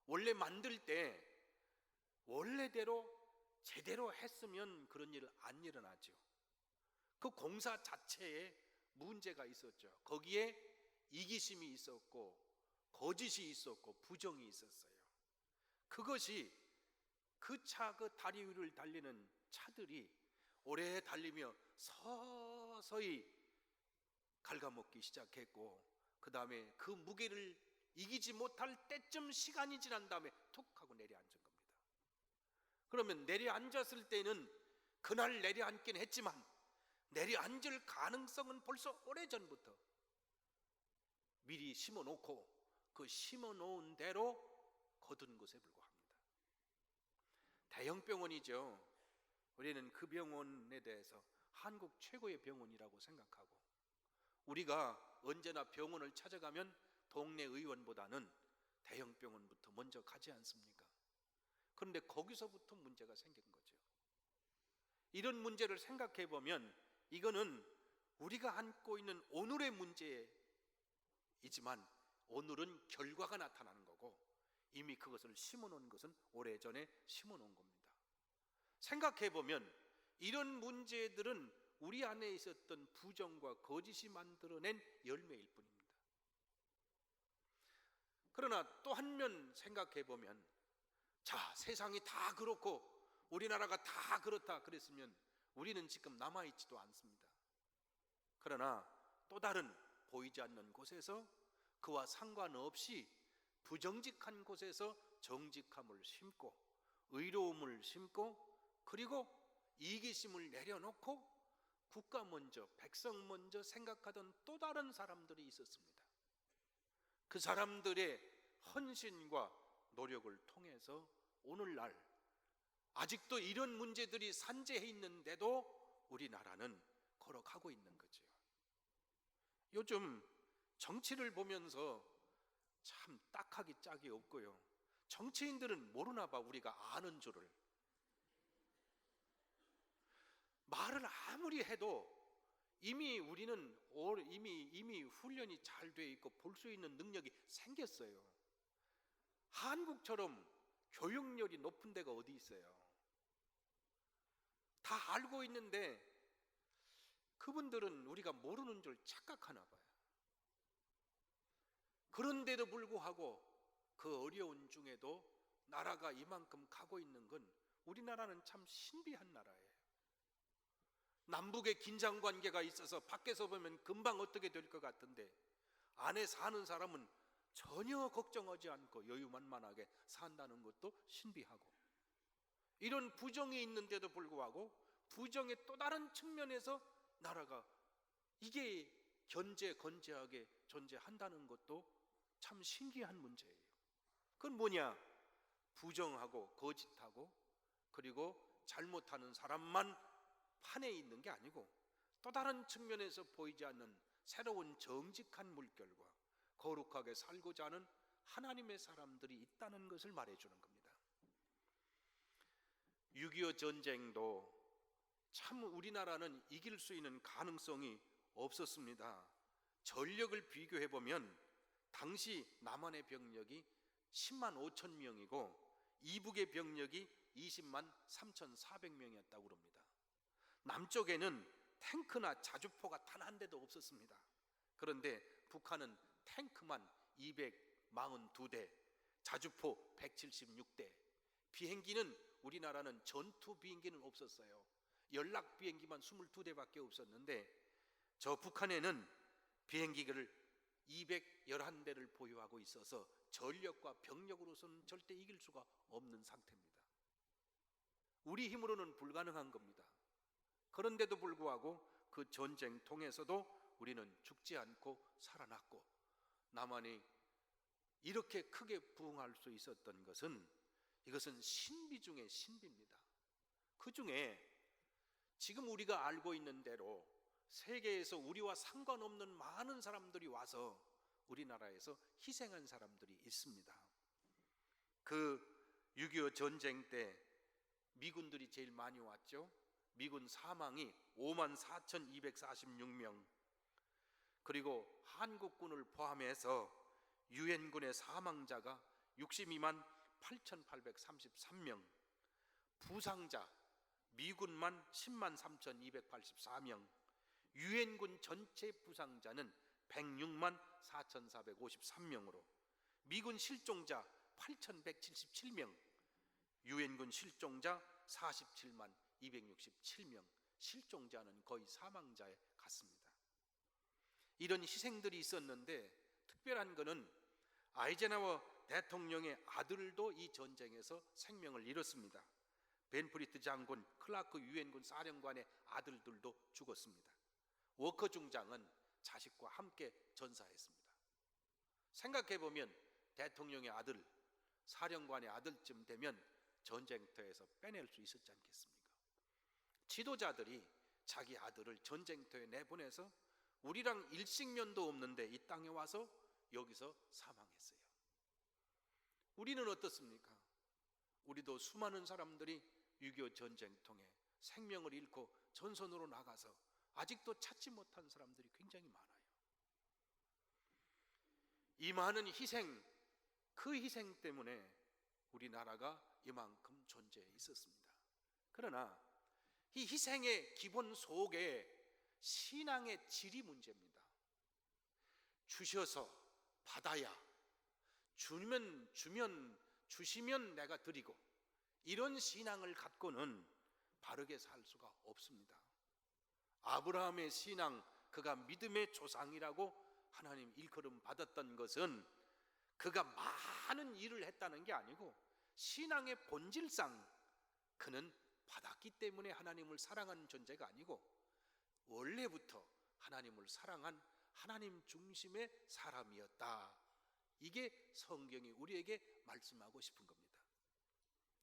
원래 만들 때 원래대로 제대로 했으면 그런 일 안 일어나죠. 그 공사 자체에 문제가 있었죠. 거기에 이기심이 있었고 거짓이 있었고 부정이 있었어요. 그것이 그 다리 위를 달리는 차들이 오래 달리며 서서히 갉아먹기 시작했고, 그 다음에 그 무게를 이기지 못할 때쯤 시간이 지난 다음에 툭 하고 내려앉은 겁니다. 그러면 내려앉았을 때는 그날 내려앉긴 했지만 내려앉을 가능성은 벌써 오래전부터 미리 심어놓고 그 심어놓은 대로 거둔 것에 불과합니다. 대형 병원이죠. 우리는 그 병원에 대해서 한국 최고의 병원이라고 생각하고, 우리가 언제나 병원을 찾아가면 동네 의원보다는 대형 병원부터 먼저 가지 않습니까? 그런데 거기서부터 문제가 생긴 거죠. 이런 문제를 생각해 보면 이거는 우리가 안고 있는 오늘의 문제이지만 오늘은 결과가 나타나는 거고, 이미 그것을 심어놓은 것은 오래전에 심어놓은 겁니다. 생각해 보면 이런 문제들은 우리 안에 있었던 부정과 거짓이 만들어낸 열매일 뿐입니다. 그러나 또 한면 생각해 보면, 자, 세상이 다 그렇고 우리나라가 다 그렇다 그랬으면 우리는 지금 남아있지도 않습니다. 그러나 또 다른 보이지 않는 곳에서 그와 상관없이 부정직한 곳에서 정직함을 심고 의로움을 심고, 그리고 이기심을 내려놓고 국가 먼저 백성 먼저 생각하던 또 다른 사람들이 있었습니다. 그 사람들의 헌신과 노력을 통해서 오늘날 아직도 이런 문제들이 산재해 있는데도 우리나라는 걸어가고 있는 거죠. 요즘 정치를 보면서 참 딱하기 짝이 없고요, 정치인들은 모르나 봐. 우리가 아는 줄을. 말을 아무리 해도 이미 우리는 이미 훈련이 잘 돼 있고 볼 수 있는 능력이 생겼어요. 한국처럼 교육열이 높은 데가 어디 있어요? 다 알고 있는데 그분들은 우리가 모르는 줄 착각하나 봐요. 그런데도 불구하고 그 어려운 중에도 나라가 이만큼 가고 있는 건 우리나라는 참 신비한 나라예요. 남북의 긴장관계가 있어서 밖에서 보면 금방 어떻게 될 것 같은데 안에 사는 사람은 전혀 걱정하지 않고 여유만만하게 산다는 것도 신비하고, 이런 부정이 있는데도 불구하고 부정의 또 다른 측면에서 나라가 이게 건재하게 존재한다는 것도 참 신기한 문제예요. 그건 뭐냐? 부정하고 거짓하고 그리고 잘못하는 사람만 판에 있는 게 아니고 또 다른 측면에서 보이지 않는 새로운 정직한 물결과 거룩하게 살고자 하는 하나님의 사람들이 있다는 것을 말해주는 겁니다. 6.25 전쟁도 참 우리나라는 이길 수 있는 가능성이 없었습니다. 전력을 비교해보면 당시 남한의 병력이 10만 5천 명이고 이북의 병력이 20만 3,400명이었다고 그럽니다. 남쪽에는 탱크나 자주포가 단 한 대도 없었습니다. 그런데 북한은 탱크만 242대, 자주포 176대, 비행기는 우리나라는 전투 비행기는 없었어요. 연락 비행기만 22대밖에 없었는데 저 북한에는 비행기를 211대를 보유하고 있어서 전력과 병력으로서는 절대 이길 수가 없는 상태입니다. 우리 힘으로는 불가능한 겁니다. 그런데도 불구하고 그 전쟁 통해서도 우리는 죽지 않고 살아났고 남한이 이렇게 크게 부흥할 수 있었던 것은 이것은 신비 중의 신비입니다. 그 중에 지금 우리가 알고 있는 대로 세계에서 우리와 상관없는 많은 사람들이 와서 우리나라에서 희생한 사람들이 있습니다. 그 6.25 전쟁 때 미군들이 제일 많이 왔죠. 미군 사망이 54,246명, 그리고 한국군을 포함해서 유엔군의 사망자가 62만 8,833명, 부상자 미군만 10만 3,284명, 유엔군 전체 부상자는 106만 4,453명으로 미군 실종자 8,177명, 유엔군 실종자 47만 267명, 실종자는 거의 사망자에 같습니다. 이런 희생들이 있었는데 특별한 것은 아이젠하워 대통령의 아들도 이 전쟁에서 생명을 잃었습니다. 벤프리트 장군, 클라크 유엔군 사령관의 아들들도 죽었습니다. 워커 중장은 자식과 함께 전사했습니다. 생각해보면 대통령의 아들, 사령관의 아들쯤 되면 전쟁터에서 빼낼 수 있었지 않겠습니까? 지도자들이 자기 아들을 전쟁터에 내보내서 우리랑 일식면도 없는데 이 땅에 와서 여기서 사망했어요. 우리는 어떻습니까? 우리도 수많은 사람들이 6.25 전쟁 통해 생명을 잃고 전선으로 나가서 아직도 찾지 못한 사람들이 굉장히 많아요. 이 많은 희생, 그 희생 때문에 우리나라가 이만큼 존재해 있었습니다. 그러나 이 희생의 기본 속에 신앙의 질이 문제입니다. 주셔서 받아야, 주시면 내가 드리고, 이런 신앙을 갖고는 바르게 살 수가 없습니다. 아브라함의 신앙, 그가 믿음의 조상이라고 하나님 일컬음 받았던 것은 그가 많은 일을 했다는 게 아니고 신앙의 본질상 그는 받았기 때문에 하나님을 사랑하는 존재가 아니고 원래부터 하나님을 사랑한 하나님 중심의 사람이었다. 이게 성경이 우리에게 말씀하고 싶은 겁니다.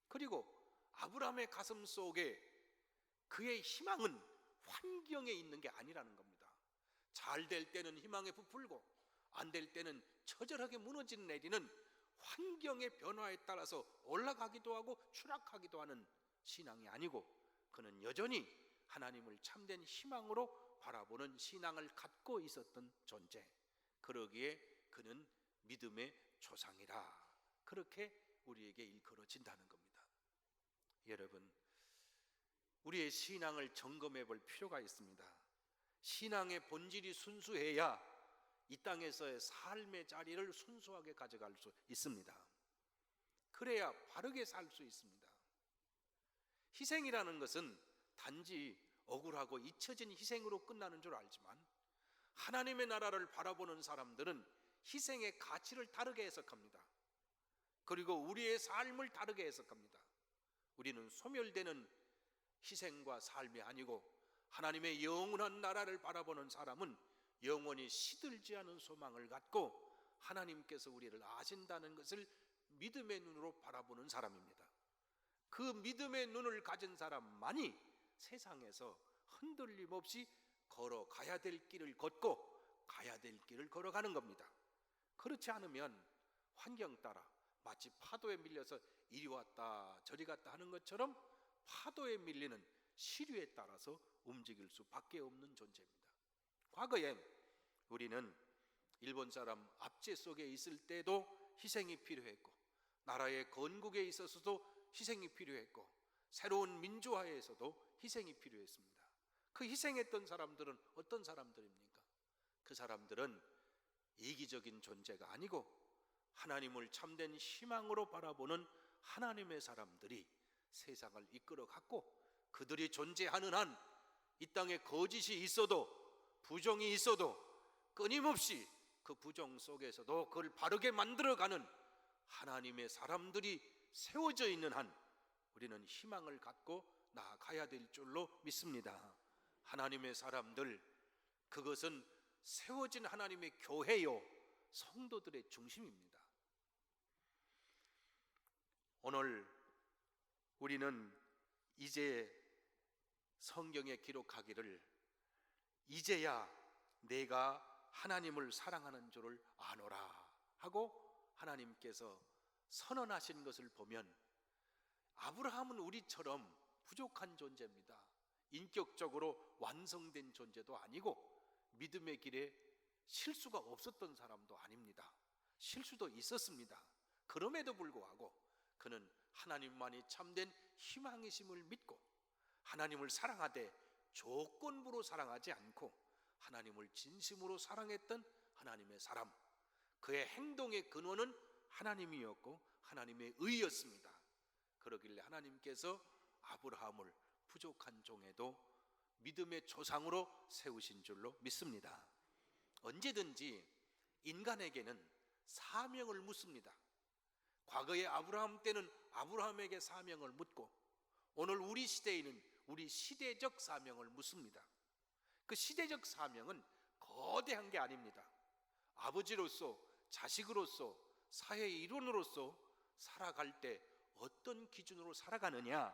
그리고 아브라함의 가슴 속에 그의 희망은 환경에 있는 게 아니라는 겁니다. 잘 될 때는 희망에 부풀고 안 될 때는 처절하게 무너지는 내리는 환경의 변화에 따라서 올라가기도 하고 추락하기도 하는 신앙이 아니고 그는 여전히 하나님을 참된 희망으로 바라보는 신앙을 갖고 있었던 존재, 그러기에 그는 믿음의 조상이라 그렇게 우리에게 일컬어진다는 겁니다. 여러분, 우리의 신앙을 점검해 볼 필요가 있습니다. 신앙의 본질이 순수해야 이 땅에서의 삶의 자리를 순수하게 가져갈 수 있습니다. 그래야 바르게 살 수 있습니다. 희생이라는 것은 단지 억울하고 잊혀진 희생으로 끝나는 줄 알지만 하나님의 나라를 바라보는 사람들은 희생의 가치를 다르게 해석합니다. 그리고 우리의 삶을 다르게 해석합니다. 우리는 소멸되는 희생과 삶이 아니고 하나님의 영원한 나라를 바라보는 사람은 영원히 시들지 않은 소망을 갖고 하나님께서 우리를 아신다는 것을 믿음의 눈으로 바라보는 사람입니다. 그 믿음의 눈을 가진 사람만이 세상에서 흔들림 없이 걸어가야 될 길을 걷고 가야 될 길을 걸어가는 겁니다. 그렇지 않으면 환경 따라 마치 파도에 밀려서 이리 왔다 저리 갔다 하는 것처럼 파도에 밀리는 시류에 따라서 움직일 수밖에 없는 존재입니다. 과거에 우리는 일본 사람 압제 속에 있을 때도 희생이 필요했고, 나라의 건국에 있어서도 희생이 필요했고, 새로운 민주화에서도 희생이 필요했습니다. 그 희생했던 사람들은 어떤 사람들입니까? 그 사람들은 이기적인 존재가 아니고 하나님을 참된 희망으로 바라보는 하나님의 사람들이 세상을 이끌어갔고, 그들이 존재하는 한 이 땅에 거짓이 있어도 부정이 있어도 끊임없이 그 부정 속에서도 그걸 바르게 만들어가는 하나님의 사람들이 세워져 있는 한 우리는 희망을 갖고 나아가야 될 줄로 믿습니다. 하나님의 사람들, 그것은 세워진 하나님의 교회요 성도들의 중심입니다. 오늘 우리는 이제 성경에 기록하기를 이제야 내가 하나님을 사랑하는 줄을 아노라 하고 하나님께서 선언하신 것을 보면, 아브라함은 우리처럼 부족한 존재입니다. 인격적으로 완성된 존재도 아니고 믿음의 길에 실수가 없었던 사람도 아닙니다. 실수도 있었습니다. 그럼에도 불구하고 그는 하나님만이 참된 희망이심을 믿고 하나님을 사랑하되 조건부로 사랑하지 않고 하나님을 진심으로 사랑했던 하나님의 사람, 그의 행동의 근원은 하나님이었고 하나님의 의였습니다. 그러길래 하나님께서 아브라함을 부족한 종에도 믿음의 조상으로 세우신 줄로 믿습니다. 언제든지 인간에게는 사명을 묻습니다. 과거의 아브라함 때는 아브라함에게 사명을 묻고, 오늘 우리 시대에는 우리 시대적 사명을 묻습니다. 그 시대적 사명은 거대한 게 아닙니다. 아버지로서, 자식으로서, 사회의 일원으로서 살아갈 때 어떤 기준으로 살아가느냐,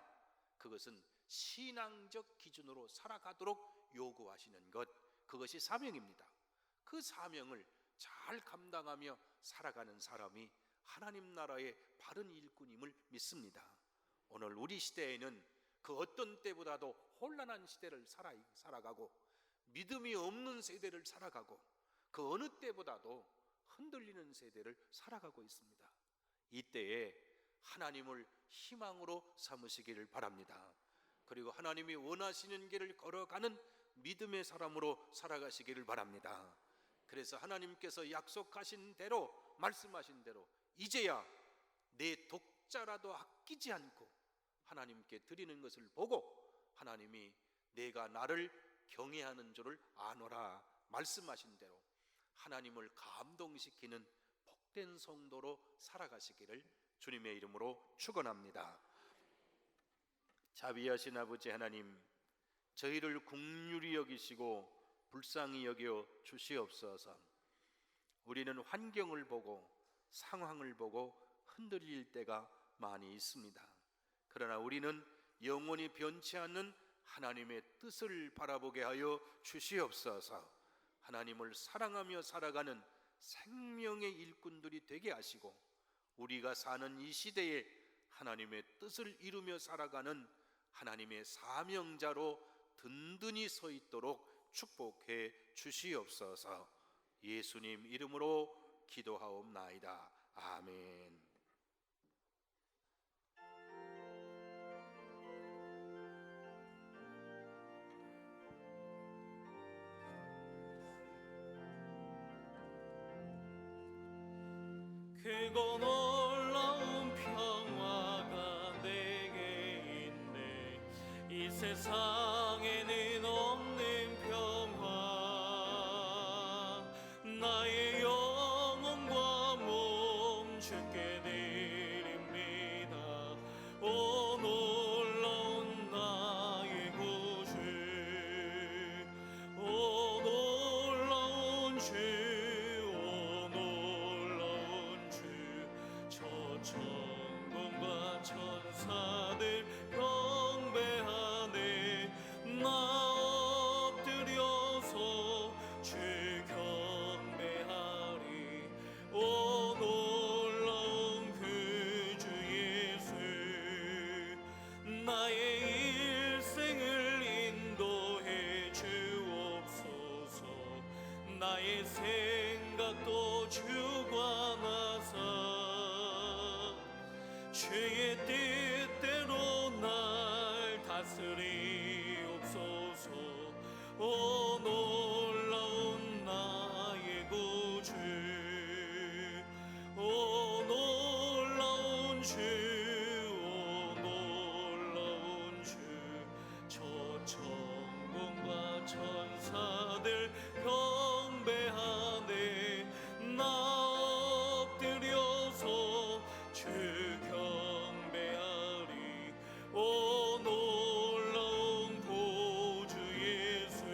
그것은 신앙적 기준으로 살아가도록 요구하시는 것, 그것이 사명입니다. 그 사명을 잘 감당하며 살아가는 사람이 하나님 나라의 바른 일꾼임을 믿습니다. 오늘 우리 시대에는 그 어떤 때보다도 혼란한 시대를 살아가고 믿음이 없는 세대를 살아가고 그 어느 때보다도 흔들리는 세대를 살아가고 있습니다. 이때에 하나님을 희망으로 삼으시기를 바랍니다. 그리고 하나님이 원하시는 길을 걸어가는 믿음의 사람으로 살아가시기를 바랍니다. 그래서 하나님께서 약속하신 대로, 말씀하신 대로 이제야 내 독자라도 아끼지 않고 하나님께 드리는 것을 보고 하나님이 내가 나를 경외하는 줄을 아노라 말씀하신 대로 하나님을 감동시키는 복된 성도로 살아가시기를 주님의 이름으로 축원합니다. 자비하신 아버지 하나님, 저희를 긍휼히 여기시고 불쌍히 여겨 주시옵소서. 우리는 환경을 보고 상황을 보고 흔들릴 때가 많이 있습니다. 그러나 우리는 영원히 변치 않는 하나님의 뜻을 바라보게 하여 주시옵소서. 하나님을 사랑하며 살아가는 생명의 일꾼들이 되게 하시고, 우리가 사는 이 시대에 하나님의 뜻을 이루며 살아가는 하나님의 사명자로 든든히 서 있도록 축복해 주시옵소서. 예수님 이름으로 기도하옵나이다. 아멘. 크고 놀라운 평화가 내게 있네. 이 세상에는 없는 평화. 나의 영혼과 몸 주께 드립니다. 오 놀라운 나의 구주, 오 놀라운 나의 생각도 주관하사 주의 뜻대로 날 다스리옵소서. 오 놀라운 나의 구주, 오 놀라운 주, 오 놀라운 주. 저 천군과 천사들 경배하네. 나 엎드려서 주 경배하리. 오 놀라운 구주 예수,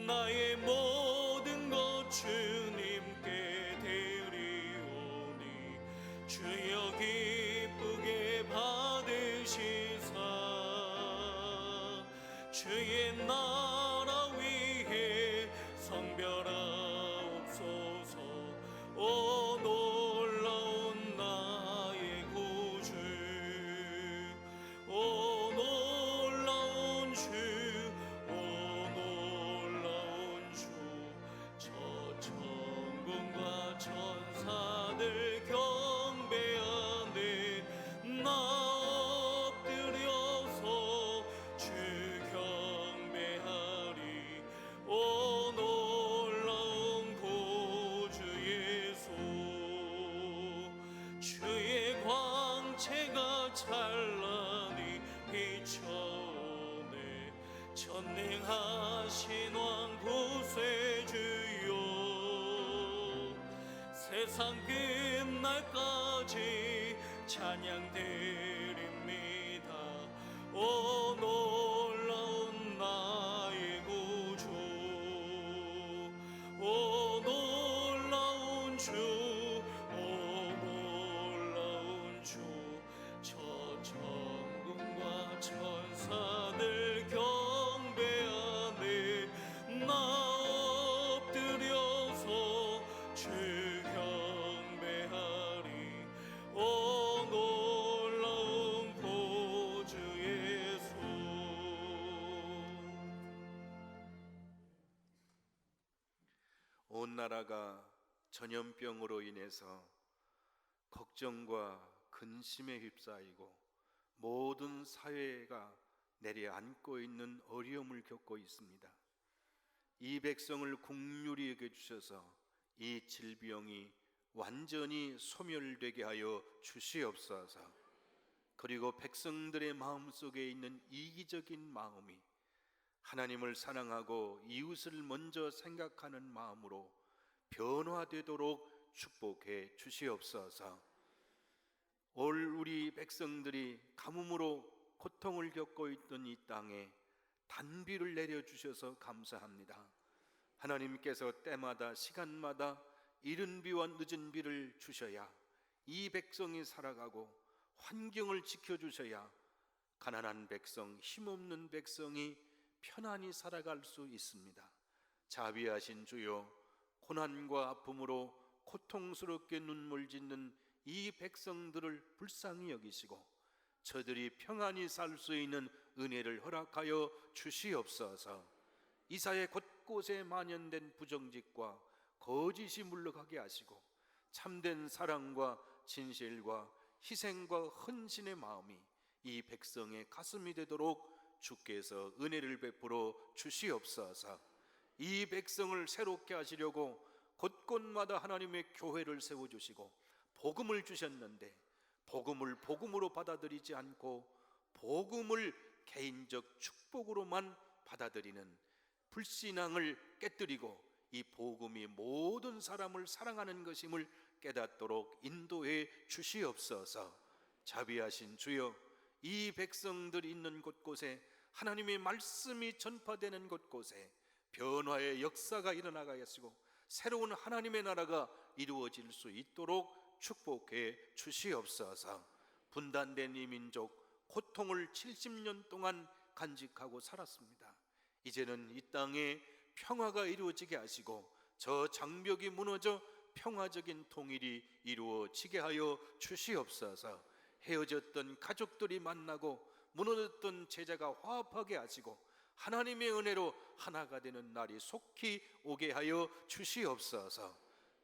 나의 모든 것 주님께 드리오니 주여 기쁘게 받으시사 주의 나라 위해 성별하옵소서. 오 놀라운 나의 구주, 오 놀라운 주, 오 놀라운 주. 저 천군과 천사들 경배하네. 나 엎드려서 주 경배하리. 오 놀라운 구주 예수, 주의 광채가 찬란히 비춰오네. 전능하신 왕 구세주여, 세상 끝날까지 찬양 드립니다. 오 놀라운 나의 구주, 오 놀라운 주, 오 놀라운 주. 저 천군과 천사들 경배하네. 나 엎드려서 주 경배하리. 오 놀라운 구주 예수. 온 나라가 전염병으로 인해서 걱정과 근심에 휩싸이고 모든 사회가 내려앉고 있는 어려움을 겪고 있습니다. 이 백성을 긍휼히 여겨주셔서 이 질병이 완전히 소멸되게 하여 주시옵소서. 그리고 백성들의 마음속에 있는 이기적인 마음이 하나님을 사랑하고 이웃을 먼저 생각하는 마음으로 변화되도록 축복해 주시옵소서. 올 우리 백성들이 가뭄으로 고통을 겪고 있던 이 땅에 단비를 내려주셔서 감사합니다. 하나님께서 때마다 시간마다 이른 비와 늦은 비를 주셔야 이 백성이 살아가고 환경을 지켜주셔야 가난한 백성, 힘없는 백성이 편안히 살아갈 수 있습니다. 자비하신 주여, 고난과 아픔으로 고통스럽게 눈물 짓는 이 백성들을 불쌍히 여기시고 저들이 평안히 살 수 있는 은혜를 허락하여 주시옵소서. 이 사회 곳곳에 만연된 부정직과 거짓이 물러가게 하시고 참된 사랑과 진실과 희생과 헌신의 마음이 이 백성의 가슴이 되도록 주께서 은혜를 베풀어 주시옵소서. 이 백성을 새롭게 하시려고 곳곳마다 하나님의 교회를 세워주시고 복음을 주셨는데 복음을 복음으로 받아들이지 않고 복음을 개인적 축복으로만 받아들이는 불신앙을 깨뜨리고 이 복음이 모든 사람을 사랑하는 것임을 깨닫도록 인도해 주시옵소서. 자비하신 주여, 이 백성들이 있는 곳곳에 하나님의 말씀이 전파되는 곳곳에 변화의 역사가 일어나게 하시고 새로운 하나님의 나라가 이루어질 수 있도록 축복해 주시옵소서. 분단된 이 민족 고통을 70년 동안 간직하고 살았습니다. 이제는 이 땅에 평화가 이루어지게 하시고 저 장벽이 무너져 평화적인 통일이 이루어지게 하여 주시옵소서. 헤어졌던 가족들이 만나고 무너졌던 제자가 화합하게 하시고 하나님의 은혜로 하나가 되는 날이 속히 오게 하여 주시옵소서.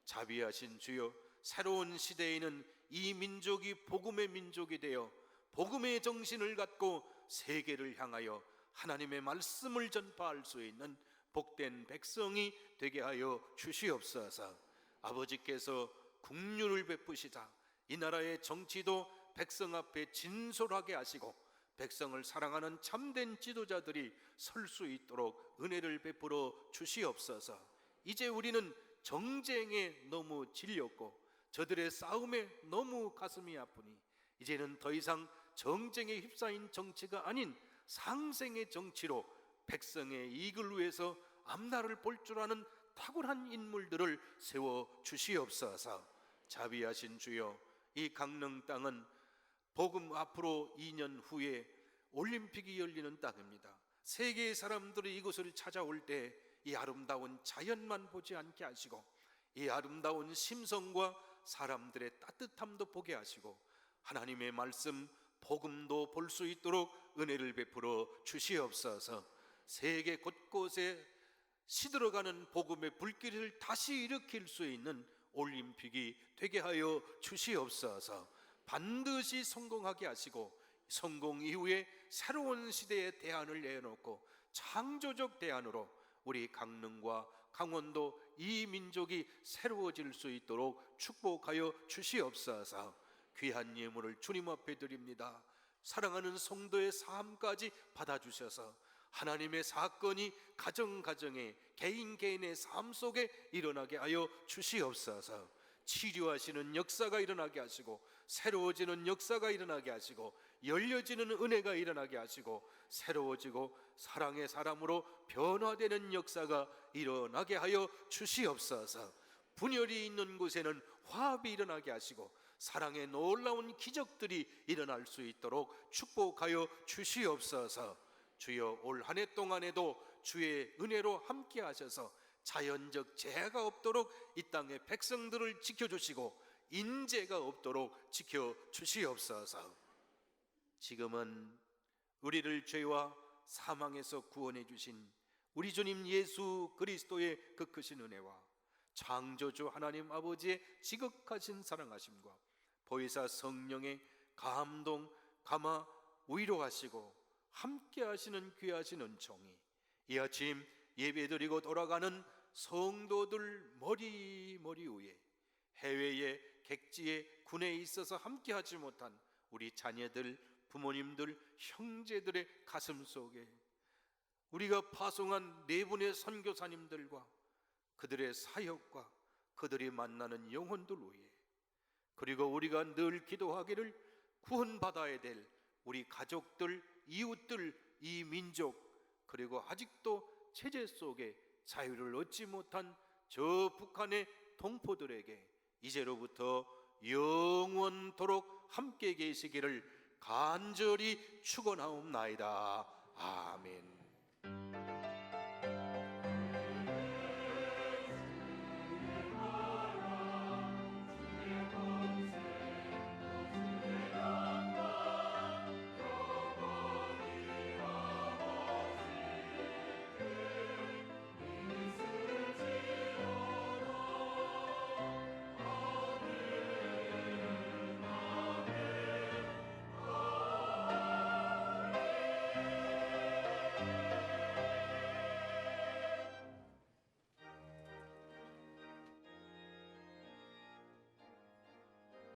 자비하신 주여, 새로운 시대에는 이 민족이 복음의 민족이 되어 복음의 정신을 갖고 세계를 향하여 하나님의 말씀을 전파할 수 있는 복된 백성이 되게 하여 주시옵소서. 아버지께서 국륜을 베푸시자 이 나라의 정치도 백성 앞에 진솔하게 하시고 백성을 사랑하는 참된 지도자들이 설 수 있도록 은혜를 베풀어 주시옵소서. 이제 우리는 정쟁에 너무 질렸고 저들의 싸움에 너무 가슴이 아프니 이제는 더 이상 정쟁에 휩싸인 정치가 아닌 상생의 정치로 백성의 이익을 위해서 앞날을 볼 줄 아는 탁월한 인물들을 세워 주시옵소서. 자비하신 주여, 이 강릉 땅은 복음 앞으로 2년 후에 올림픽이 열리는 땅입니다. 세계의 사람들이 이곳을 찾아올 때 이 아름다운 자연만 보지 않게 하시고 이 아름다운 심성과 사람들의 따뜻함도 보게 하시고 하나님의 말씀 복음도 볼 수 있도록 은혜를 베풀어 주시옵소서. 세계 곳곳에 시들어가는 복음의 불길을 다시 일으킬 수 있는 올림픽이 되게 하여 주시옵소서. 반드시 성공하게 하시고 성공 이후에 새로운 시대의 대안을 내놓고 창조적 대안으로 우리 강릉과 강원도 이 민족이 새로워질 수 있도록 축복하여 주시옵소서. 귀한 예물을 주님 앞에 드립니다. 사랑하는 성도의 삶까지 받아주셔서 하나님의 사건이 가정가정에 개인의 삶 속에 일어나게 하여 주시옵소서. 치료하시는 역사가 일어나게 하시고 새로워지는 역사가 일어나게 하시고 열려지는 은혜가 일어나게 하시고 새로워지고 사랑의 사람으로 변화되는 역사가 일어나게 하여 주시옵소서. 분열이 있는 곳에는 화합이 일어나게 하시고 사랑의 놀라운 기적들이 일어날 수 있도록 축복하여 주시옵소서. 주여, 올 한 해 동안에도 주의 은혜로 함께 하셔서 자연적 재해가 없도록 이 땅의 백성들을 지켜주시고 인재가 없도록 지켜주시옵소서. 지금은 우리를 죄와 사망에서 구원해 주신 우리 주님 예수 그리스도의 그 크신 은혜와 창조주 하나님 아버지의 지극하신 사랑하심과 보혜사 성령의 감동, 감화, 위로하시고 함께 하시는 귀하신 은총이 이 아침 예배드리고 돌아가는 성도들 머리 위에 해외의 객지에 군에 있어서 함께 하지 못한 우리 자녀들, 부모님들, 형제들의 가슴 속에 우리가 파송한 네 분의 선교사님들과 그들의 사역과 그들이 만나는 영혼들 위에 그리고 우리가 늘 기도하기를 구원받아야 될 우리 가족들, 이웃들, 이 민족 그리고 아직도 체제 속에 자유를 얻지 못한 저 북한의 동포들에게 이제로부터 영원토록 함께 계시기를 간절히 축원하옵나이다. 아멘.